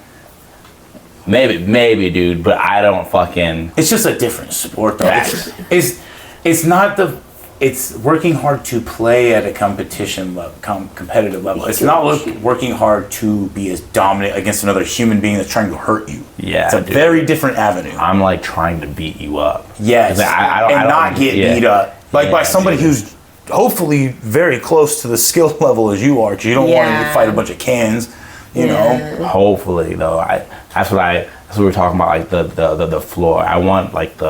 S2: Maybe, dude. But I don't fucking.
S1: It's just a different sport, though. It's not the. It's working hard to play at a competitive level. It's not working hard to be as dominant against another human being that's trying to hurt you.
S2: Yeah,
S1: it's a very different avenue.
S2: I'm like trying to beat you up.
S1: Yes, I don't not get beat up by somebody who's hopefully very close to the skill level as you are, because you don't want to fight a bunch of cans. you know.
S2: Hopefully, though, that's what we were talking about, like the floor. I want like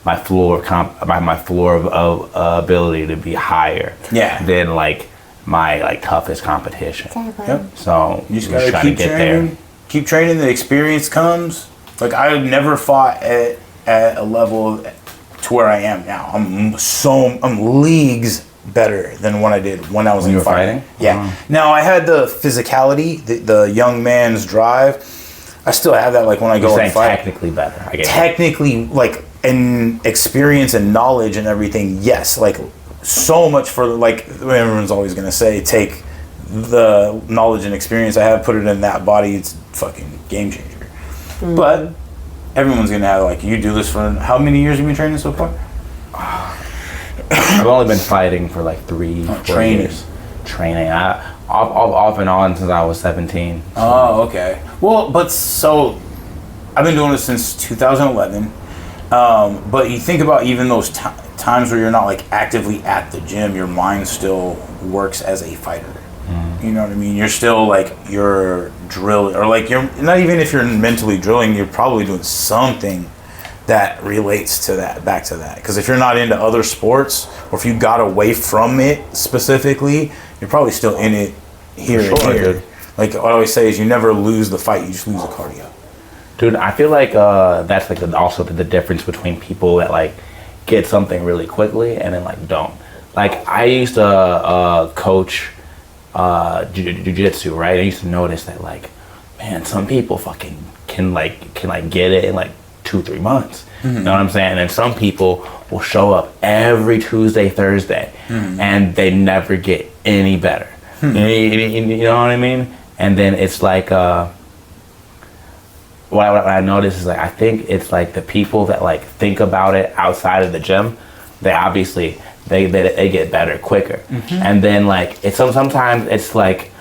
S2: my floor of ability to be higher than like my like toughest competition.
S1: Yep.
S2: So
S1: you just gotta keep training. Keep training. The experience comes. Like I never fought at a level to where I am now. I'm leagues better than what I did when I was in fighting. Yeah. Now I had the physicality, the young man's drive. I still have that. Like when I go and fight.
S2: Technically better. I guess.
S1: Technically, like in experience and knowledge and everything. Yes. Like so much further. Like everyone's always gonna say, take the knowledge and experience I have, put it in that body. It's fucking game changer. Mm-hmm. But everyone's gonna have like, you do this for how many years have you been training so far?
S2: I've only been fighting for like 3-4 years. Training. Off and on since I was 17. So.
S1: Oh, okay. Well, but so I've been doing this since 2011. But you think about even those times where you're not like actively at the gym, your mind still works as a fighter. Mm. You know what I mean? You're still like, you're drilling, or like you're not even if you're mentally drilling, you're probably doing something that relates to that, back to that. Because if you're not into other sports, or if you got away from it specifically, you're probably still in it here and here. Dude. Like what I always say is, you never lose the fight, you just lose the cardio.
S2: Dude, I feel like that's like also the difference between people that like get something really quickly and then like don't. Like I used to coach jiu-jitsu, right? I used to notice that like, man, some people fucking can get it in like 2-3 months. Mm-hmm. You know what I'm saying? And some people will show up every Tuesday, Thursday, and they never get any better. You know what I mean? And then it's like, what I notice is like, I think it's like the people that like think about it outside of the gym, they obviously they get better quicker. And then like it's sometimes it's like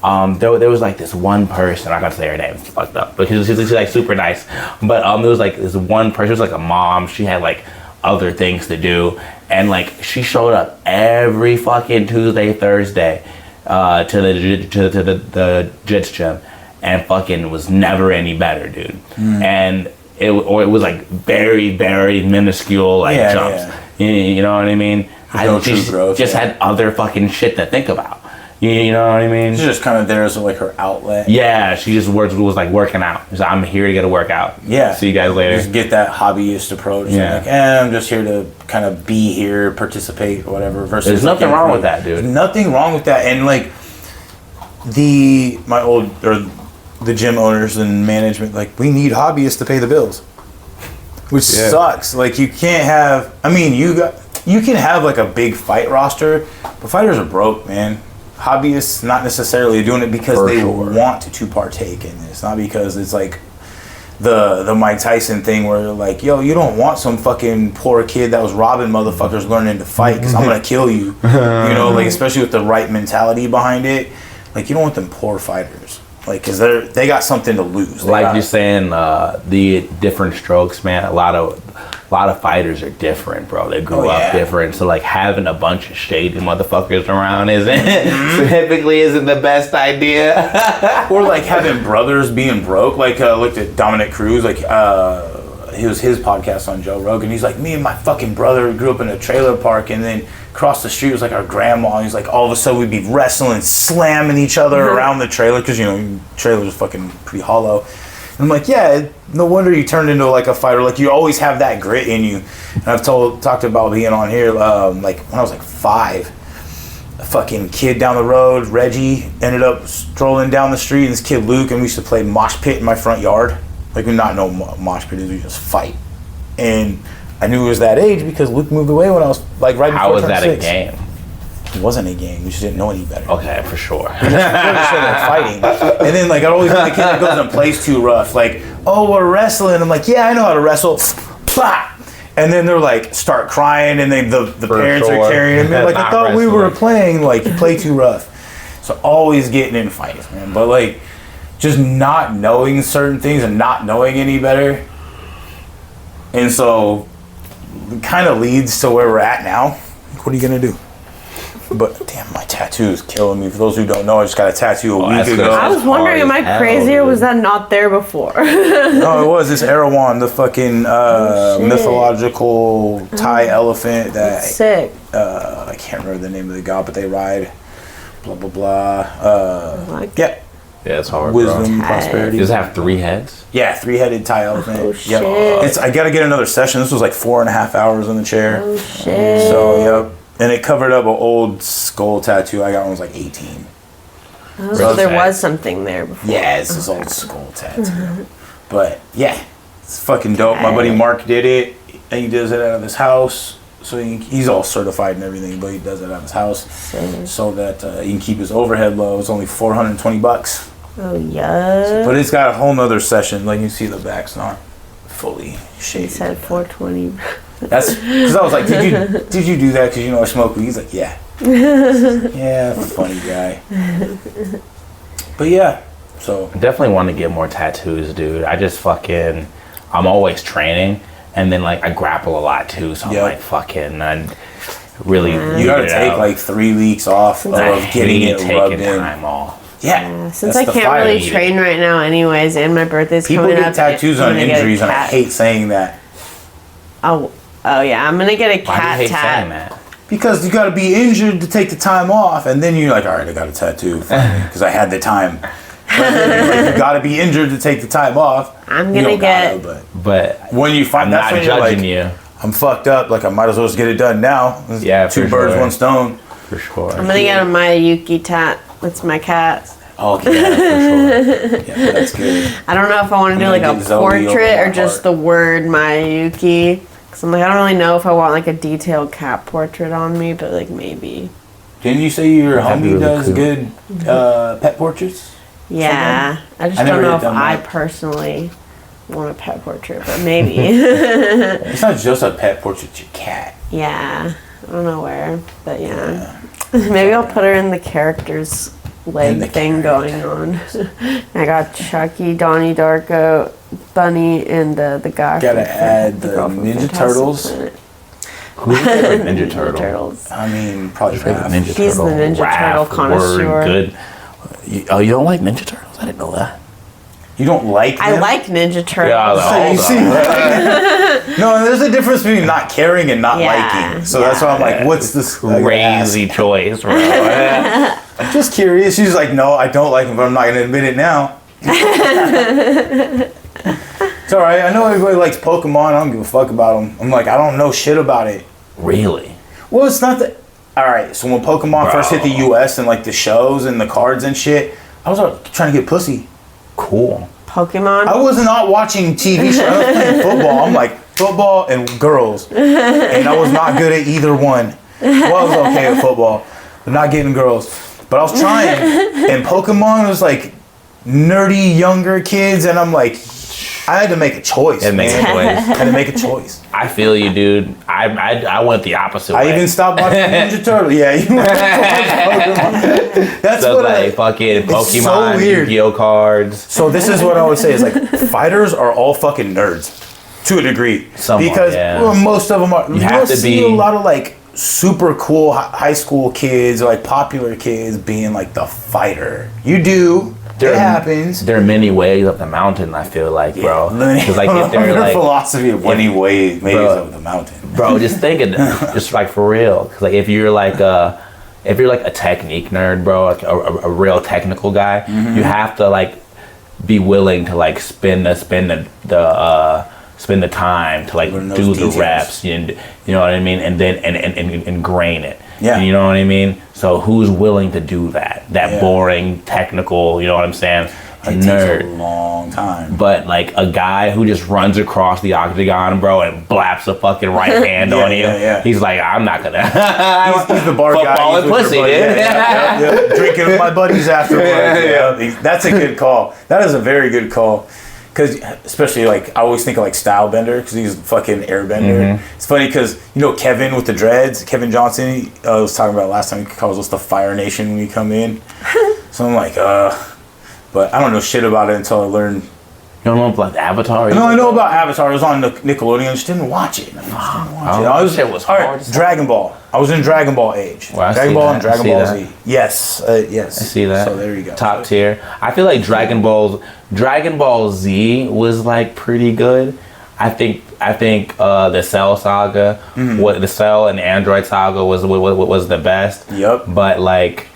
S2: there was like this one person, I gotta say her name, it's fucked up because she's like super nice, but there was like this one person, it was like a mom, she had like other things to do, and like she showed up every fucking Tuesday, Thursday to the jiu-jitsu gym, and fucking was never any better, dude. And it was like very, very minuscule like jumps. You know what I mean? Just had other fucking shit to think about. You know what I mean?
S1: She's just kind of there as like her outlet.
S2: Yeah, she just was like working out. She's like, I'm here to get a workout.
S1: Yeah.
S2: See you guys later.
S1: Just get that hobbyist approach. Yeah. Like, I'm just here to kind of be here, participate, whatever. Versus
S2: there's nothing wrong with that, dude.
S1: There's nothing wrong with that. And like the gym owners and management, like, we need hobbyists to pay the bills, which sucks. Like you can't have. I mean, you can have like a big fight roster, but fighters are broke, man. Hobbyists not necessarily doing it because they want to partake in this, not because it's like the Mike Tyson thing where they're like, yo, you don't want some fucking poor kid that was robbing motherfuckers learning to fight because I'm gonna kill you. You know, like especially with the right mentality behind it, like you don't want them poor fighters, like because they got something to lose.
S2: Like you're saying, the different strokes, man. A lot of fighters are different, bro. They grew up different, so like having a bunch of shady motherfuckers around typically isn't the best idea.
S1: Or like having brothers being broke. Like looked at Dominic Cruz, like it was his podcast on Joe Rogan. He's like, me and my fucking brother grew up in a trailer park, and then across the street was like our grandma. And he's like, all of a sudden we'd be wrestling, slamming each other around the trailer because you know trailers are fucking pretty hollow. I'm like, yeah, no wonder you turned into like a fighter. Like you always have that grit in you. And I've talked about being on here, like when I was like 5, a fucking kid down the road, Reggie, ended up strolling down the street, and this kid Luke, and we used to play mosh pit in my front yard. Like we not know mosh pit is, we just fight. And I knew it was that age because Luke moved away when I was like right before
S2: How was that
S1: 6.
S2: a game?
S1: It wasn't a game. We just didn't know any better.
S2: Okay, for sure.
S1: We just fighting. And then like I'd always be the kid that goes and plays too rough. Like, oh, we're wrestling. I'm like, yeah, I know how to wrestle. Plop. And then they're like start crying, and then the parents are carrying them. Like I thought we were playing. Like you play too rough. So always getting in fights, man. But like just not knowing certain things and not knowing any better. And so it kind of leads to where we're at now. What are you gonna do? But damn, my tattoo is killing me. For those who don't know, I just got a tattoo a week ago.
S3: I was wondering, am I crazy or was that not there before?
S1: No, it was. It's Erawan, the fucking mythological Thai elephant that
S3: sick.
S1: I can't remember the name of the god, but they ride. Blah blah blah. Yeah.
S2: Yeah, it's hard.
S1: Wisdom, prosperity.
S2: Does it have 3 heads?
S1: Yeah, 3-headed Thai elephant.
S3: Oh shit!
S1: Yep. I gotta get another session. This was like 4.5 hours in the chair.
S3: Oh shit!
S1: So yep. And it covered up an old skull tattoo. I got one was like 18.
S3: Oh, so there was something there before.
S1: Yeah, it's this old skull tattoo. But yeah, it's fucking dope. My buddy Mark did it, and he does it out of his house. So he's all certified and everything, but he does it out of his house so that he can keep his overhead low. It's only $420.
S3: Oh yeah.
S1: But it's got a whole nother session. Like you see, the back's not fully shaved.
S3: He said 420.
S1: That's because I was like, did you do that because you know I smoke weed? He's like, yeah. Yeah, funny guy. But yeah, so
S2: I definitely want to get more tattoos, dude. I'm always training, and then like I grapple a lot too, so I'm like fucking and really.
S1: You gotta take like 3 weeks off of getting it rubbed in.
S2: Time off.
S1: Yeah,
S3: since I can't really train right now, anyways, and my birthday's coming up.
S1: People get tattoos on injuries, and I hate saying that.
S3: Oh yeah, I'm gonna get a cat
S2: Why do you hate
S3: tat.
S2: saying that?
S1: Because you got to be injured to take the time off, and then you're like, all right, I got a tattoo because I had the time. Like, you got to be injured to take the time off.
S3: I'm gonna get.
S2: But
S1: when you find,
S2: I'm not judging you.
S1: I'm fucked up. Like I might as well just get it done now.
S2: Yeah,
S1: 2 birds, 1 stone.
S2: For sure.
S3: I'm gonna get a Malique tat. That's my cat.
S1: Oh yeah, for sure. Yeah, that's good.
S3: I don't know if I want to do like a portrait or just the word Malique. Cause I'm like, I don't really know if I want like a detailed cat portrait on me, but like maybe.
S1: Didn't you say your homie does good pet portraits?
S3: Yeah, I just don't know if I personally want a pet portrait, but maybe.
S1: It's not just a pet portrait, it's your cat.
S3: Yeah, I don't know where, but yeah. Maybe I'll put her in the character's leg thing going on. I got Chucky, Donnie Darko, Bunny, and the guy.
S1: Gotta add the Ninja Turtles.
S2: Who's your favorite Ninja Turtle?
S1: I mean, probably
S2: Ninja Turtle.
S3: He's the Ninja Turtle connoisseur.
S2: Good. You don't like Ninja Turtles? I didn't know that.
S1: You don't like them?
S3: I like Ninja Turtles.
S2: Yeah,
S1: you see, no, there's a difference between not caring and not liking. So that's why I'm like, what's this
S2: crazy choice, bro?
S1: Just curious. She's like, no, I don't like him, but I'm not going to admit it now. It's alright. I know everybody likes Pokemon. I don't give a fuck about them. I'm like, I don't know shit about it.
S2: Really?
S1: Well, it's not that. Alright, so when Pokemon first hit the US and like the shows and the cards and shit, I was trying to get pussy.
S2: Cool.
S3: Pokemon?
S1: I was not watching TV shows. I was playing football. I'm like, football and girls. And I was not good at either one. Well, I was okay at football, but not getting girls. But I was trying. And Pokemon was like nerdy younger kids, and I'm like, I had to make a choice. I had to make a choice.
S2: I feel you, dude. I went the opposite way.
S1: I even stopped watching Ninja Turtle. Yeah, you went Pokemon. That's so what like
S2: fucking Pokemon,
S1: so
S2: Yu-Gi-Oh cards.
S1: So this is what I always say: is like fighters are all fucking nerds to a degree.
S2: Somewhat,
S1: because well, most of them are. You
S2: have to
S1: see
S2: be
S1: a lot of like super cool high school kids or like popular kids being like the fighter. You do. It happens.
S2: There are many ways up the mountain, I feel like, bro. Because like if they're like
S1: philosophy of many ways up the mountain.
S2: Bro, just thinking, just like for real. Because like if you're like a technique nerd, bro, like a real technical guy, you have to like be willing to like spend the time to like do the reps, and you know what I mean, and then and ingrain it. Yeah. You know what I mean? So who's willing to do that? That boring, technical, you know what I'm saying? Nerd.
S1: Takes a long time.
S2: But like a guy who just runs across the octagon, bro, and blaps a fucking right hand on you. He's like, I'm not gonna.
S1: he's the bar guy.
S2: Football and pussy, dude.
S1: Drinking with my buddies afterwards. That's a good call. That is a very good call. Because especially like I always think of like Stylebender because he's fucking airbender. It's funny because you know Kevin with the dreads, Kevin Johnson. I was talking about last time. He calls us the Fire Nation when we come in. So I'm like, but I don't know shit about it until I learn
S2: You don't know about Avatar?
S1: No, I know about Avatar. It was on Nickelodeon. I just didn't watch it.
S2: Shit was hard.
S1: Dragon Ball. I was in Dragon Ball age.
S2: Well,
S1: Dragon Ball and Dragon Ball
S2: that.
S1: Z. Yes, yes.
S2: I see that.
S1: So there you go.
S2: Top tier. I feel like Dragon Ball Z was like pretty good. I think the Cell saga, the Cell and Android saga was the best.
S1: Yep.
S2: But like,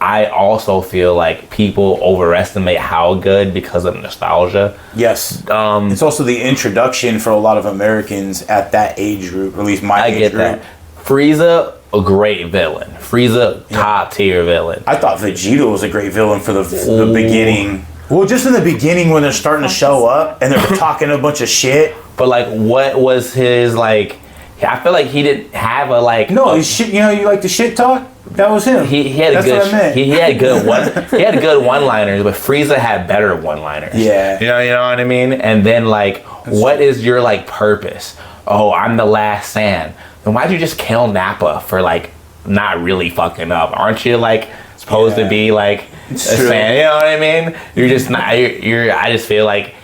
S2: I also feel like people overestimate how good because of nostalgia.
S1: Yes. It's also the introduction for a lot of Americans at that age group, or at least my age group. I get that.
S2: Frieza, a great villain. Frieza, top tier villain.
S1: I thought Vegeta was a great villain for the beginning. Well, just in the beginning when they're starting to show up and they're talking a bunch of shit.
S2: But like, what was his like? I feel like he didn't have a like.
S1: No, shit. You know, you like the shit talk. That was him.
S2: He had
S1: That's
S2: a good.
S1: What I meant.
S2: He had good one-liners, but Frieza had better one-liners.
S1: Yeah.
S2: You know what I mean. And then like, what is your like purpose? Oh, I'm the last Saiyan. Then why'd you just kill Nappa for like not really fucking up? Aren't you like supposed to be like a Saiyan? You know what I mean? You're just not. You're. I just feel like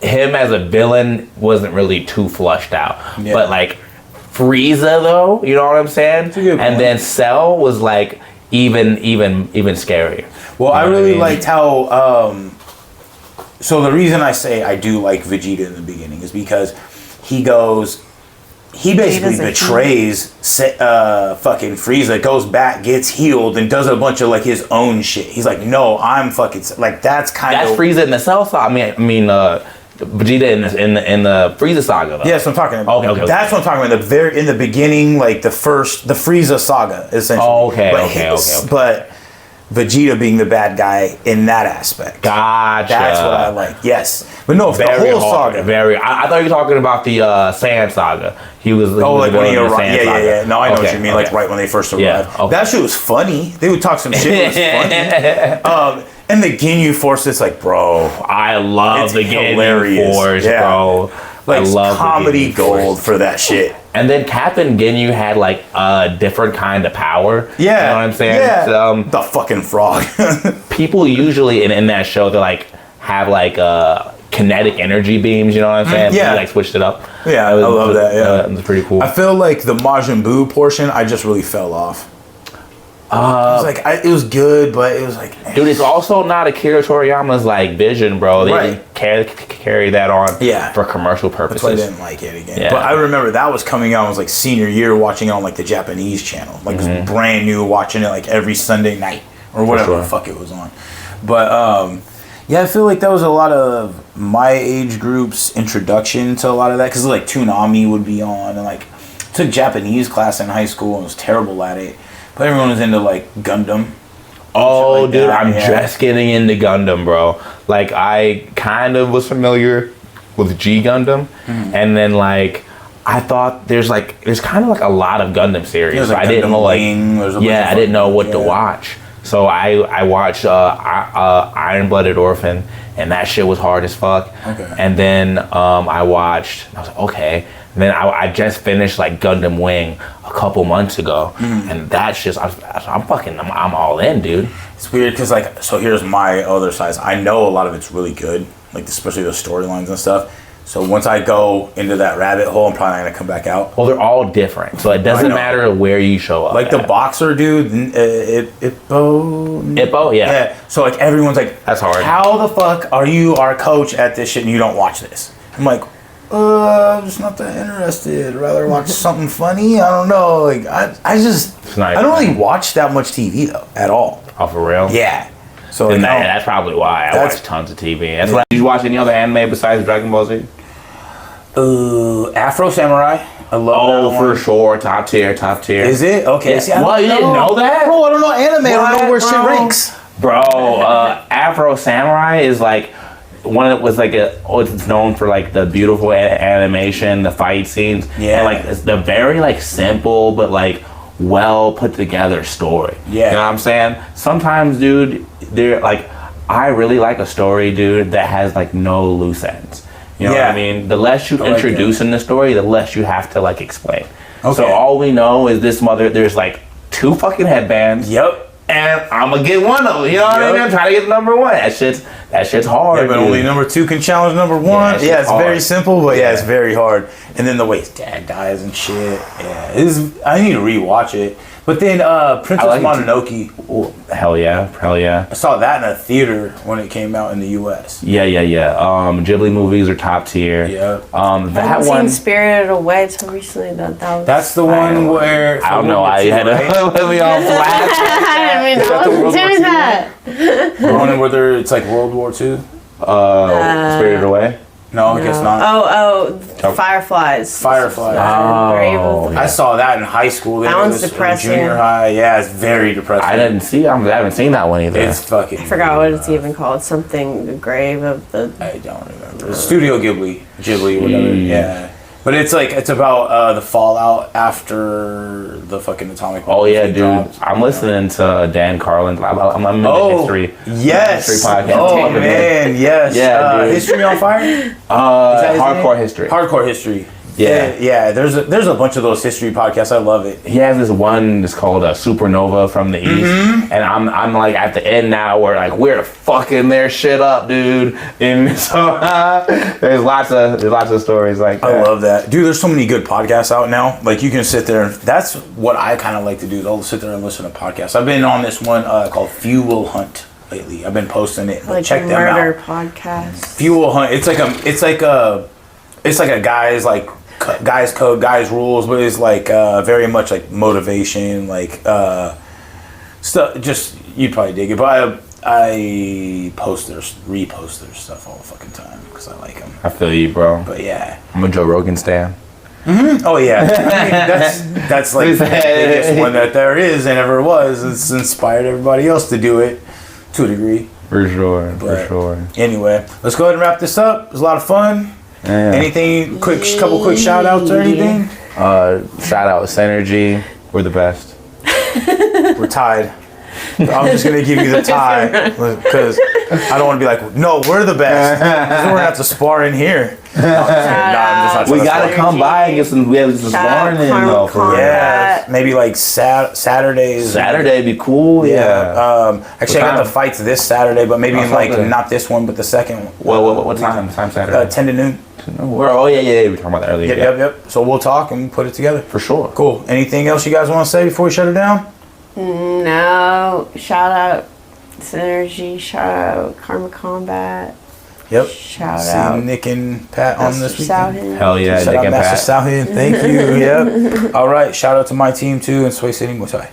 S2: him as a villain wasn't really too flushed out. Yeah. But like Frieza though, you know what I'm saying? And then Cell was like even scarier.
S1: Well, I really liked how. So the reason I say I do like Vegeta in the beginning is because he basically betrays fucking Frieza, goes back, gets healed, and does a bunch of like his own shit. He's like, no, I'm fucking like that's
S2: Frieza in the Cell saga. I mean, Vegeta in the Frieza saga. Though.
S1: Yes, I'm talking about. Okay. That's what I'm talking about. In the beginning, like the Frieza saga, essentially.
S2: Oh, okay.
S1: But Vegeta being the bad guy in that aspect.
S2: Gotcha.
S1: That's what I like. Yes, but no, the whole saga.
S2: I thought you were talking about the Saiyan saga. He was.
S1: Like when he arrived. Yeah. No, I know what you mean. Like right when they first arrived. Yeah, that shit was funny. They would talk some shit. It was funny. And the Ginyu Force, it's like, bro,
S2: I love the Ginyu Force, bro.
S1: Like, I love comedy gold for that shit.
S2: And then Captain Ginyu had like a different kind of power.
S1: Yeah.
S2: You know what I'm saying?
S1: Yeah. The fucking frog.
S2: People usually in that show, they like have like kinetic energy beams, you know what I'm saying?
S1: Yeah.
S2: He like switched it up.
S1: Yeah, I love that. Yeah.
S2: It was pretty cool.
S1: I feel like the Majin Buu portion, I just really fell off. It was like it was good, but it was like,
S2: dude, it's also not Akira Toriyama's like vision, bro. They didn't carry that on for commercial purposes.
S1: That's why I didn't like it again. Yeah. But I remember that was coming out. It was like senior year, watching it on like the Japanese channel, like it was brand new, watching it like every Sunday night or whatever the fuck it was on. But I feel like that was a lot of my age group's introduction to a lot of that because like Toonami would be on, and like I took Japanese class in high school and was terrible at it. But everyone was into like Gundam.
S2: Oh, dude, I'm just getting into Gundam, bro. Like I kind of was familiar with G Gundam, and then like I thought there's kind of like a lot of Gundam series. So I didn't know I didn't know what to watch. So I watched Iron Blooded Orphan, and that shit was hard as fuck.
S1: Okay.
S2: And then I was like, okay. And then I just finished like Gundam Wing a couple months ago, and that's just I'm all in, dude.
S1: It's weird because like, so here's my other side. I know a lot of it's really good, like especially the storylines and stuff. So once I go into that rabbit hole, I'm probably not gonna come back out.
S2: Well, they're all different, so it doesn't matter where you show up.
S1: Like the boxer dude, Ippo,
S2: yeah.
S1: So like everyone's like,
S2: that's hard.
S1: How the fuck are you our coach at this shit and you don't watch this? I'm like, I'm just not that interested. I'd rather watch something funny. I don't know. Like I don't really watch that much TV though at all.
S2: Oh, for real?
S1: Yeah. So like,
S2: that's probably why I watch tons of TV. That's why. Did you watch any other anime besides Dragon Ball Z?
S1: Afro Samurai. I love that
S2: for sure. Top tier.
S1: Is it? Okay.
S2: Yeah.
S1: See,
S2: you didn't know that?
S1: Bro, I don't know anime. I don't know where shit ranks.
S2: Bro, Afro Samurai is like it's known for like the beautiful animation, the fight scenes, and like it's the very like simple but like well put together story. Yeah, you know what I'm saying? Sometimes, dude, they're like, I really like a story, dude, that has like no loose ends. You know what I mean? The less you introduce in the story, the less you have to like explain. Okay. So all we know is this there's like 2 fucking headbands.
S1: Yep.
S2: and I'm gonna get one of them. You know what I mean? I'm trying to get number one. That shit's hard.
S1: Yeah, but
S2: dude.
S1: only number 2 can challenge number 1. Yeah, it's
S2: hard.
S1: very simple, but yeah, it's very hard. And then the way his dad dies and shit. Yeah, I need to rewatch it. But then Princess Mononoke.
S2: Hell yeah.
S1: I saw that in a theater when it came out in the U.S.
S2: Yeah. Ghibli movies are top tier.
S1: Yeah.
S2: That
S3: I haven't
S2: one.
S3: seen Spirited Away until recently.
S1: That's the one where
S2: I don't know. I had to put me on flash.
S3: I mean, I wasn't doing that.
S1: The one where it's like World War II.
S2: Spirited Away.
S1: No, I guess not.
S3: Oh, Fireflies.
S1: Fireflies. I saw that in high school.
S3: That one's depressing.
S1: Junior high. Yeah, it's very depressing.
S2: I haven't seen that one either.
S1: It's fucking.
S3: I forgot what it's even called. Something, the grave of the.
S1: I don't remember. Studio Ghibli, whatever. Yeah. But it's about the fallout after the fucking atomic bomb.
S2: Oh yeah, dude! Dropped. I'm listening to Dan Carlin's. I'm in the history.
S1: Yes.
S2: History podcast.
S1: Oh man, yes.
S2: Yeah, dude.
S1: History on Fire.
S2: Hardcore history.
S1: Hardcore history.
S2: Yeah.
S1: There's a bunch of those history podcasts. I love it.
S2: He has this one that's called Supernova from the East, and I'm like at the end now where like we're fucking their shit up, dude. And so there's lots of stories like that.
S1: I love that, dude. There's so many good podcasts out now. Like you can sit there. That's what I kind of like to do. I'll sit there and listen to podcasts. I've been on this one called Fuel Hunt lately. I've been posting it.
S3: Like
S1: check
S3: a
S1: them out.
S3: murder podcast.
S1: Fuel Hunt. It's like a guys code, guys rules, but it's like very much like motivation, like stuff. Just you'd probably dig it, but I repost their stuff all the fucking time because I like them.
S2: I feel you, bro.
S1: But yeah,
S2: I'm a Joe Rogan stan.
S1: Mm-hmm. Oh yeah, I mean, that's like the biggest one that there is and ever was. It's inspired everybody else to do it to a degree.
S2: For sure.
S1: Anyway, let's go ahead and wrap this up. It was a lot of fun.
S2: Yeah.
S1: Anything? Couple quick shout outs or anything?
S2: Shout out Synergy. We're the best.
S1: We're tied. I'm just gonna give you the tie because I don't want to be like, no, we're the best. We're gonna have to spar in here.
S2: We gotta come by and get some. We have some sparring in though.
S1: Yeah, maybe like Saturdays.
S2: Saturday be cool. Yeah.
S1: Actually, I got the fights this Saturday, but maybe not this one, but the second one.
S2: Well, what time? Time Saturday?
S1: 10 to noon.
S2: Oh yeah. We were talking about that earlier.
S1: Yep. So we'll talk and put it together
S2: for sure.
S1: Cool. Anything else you guys want to say before we shut it down?
S3: No. Shout out Synergy. Shout out COGA Combat.
S1: Yep.
S3: Shout out
S1: Nick and Pat on this weekend.
S2: Hell yeah,
S1: Shout
S2: Nick
S1: out
S2: and
S1: Master
S2: Pat.
S1: Southend. Thank you. Yep. All right. Shout out to my team too and Sway City Muay Thai.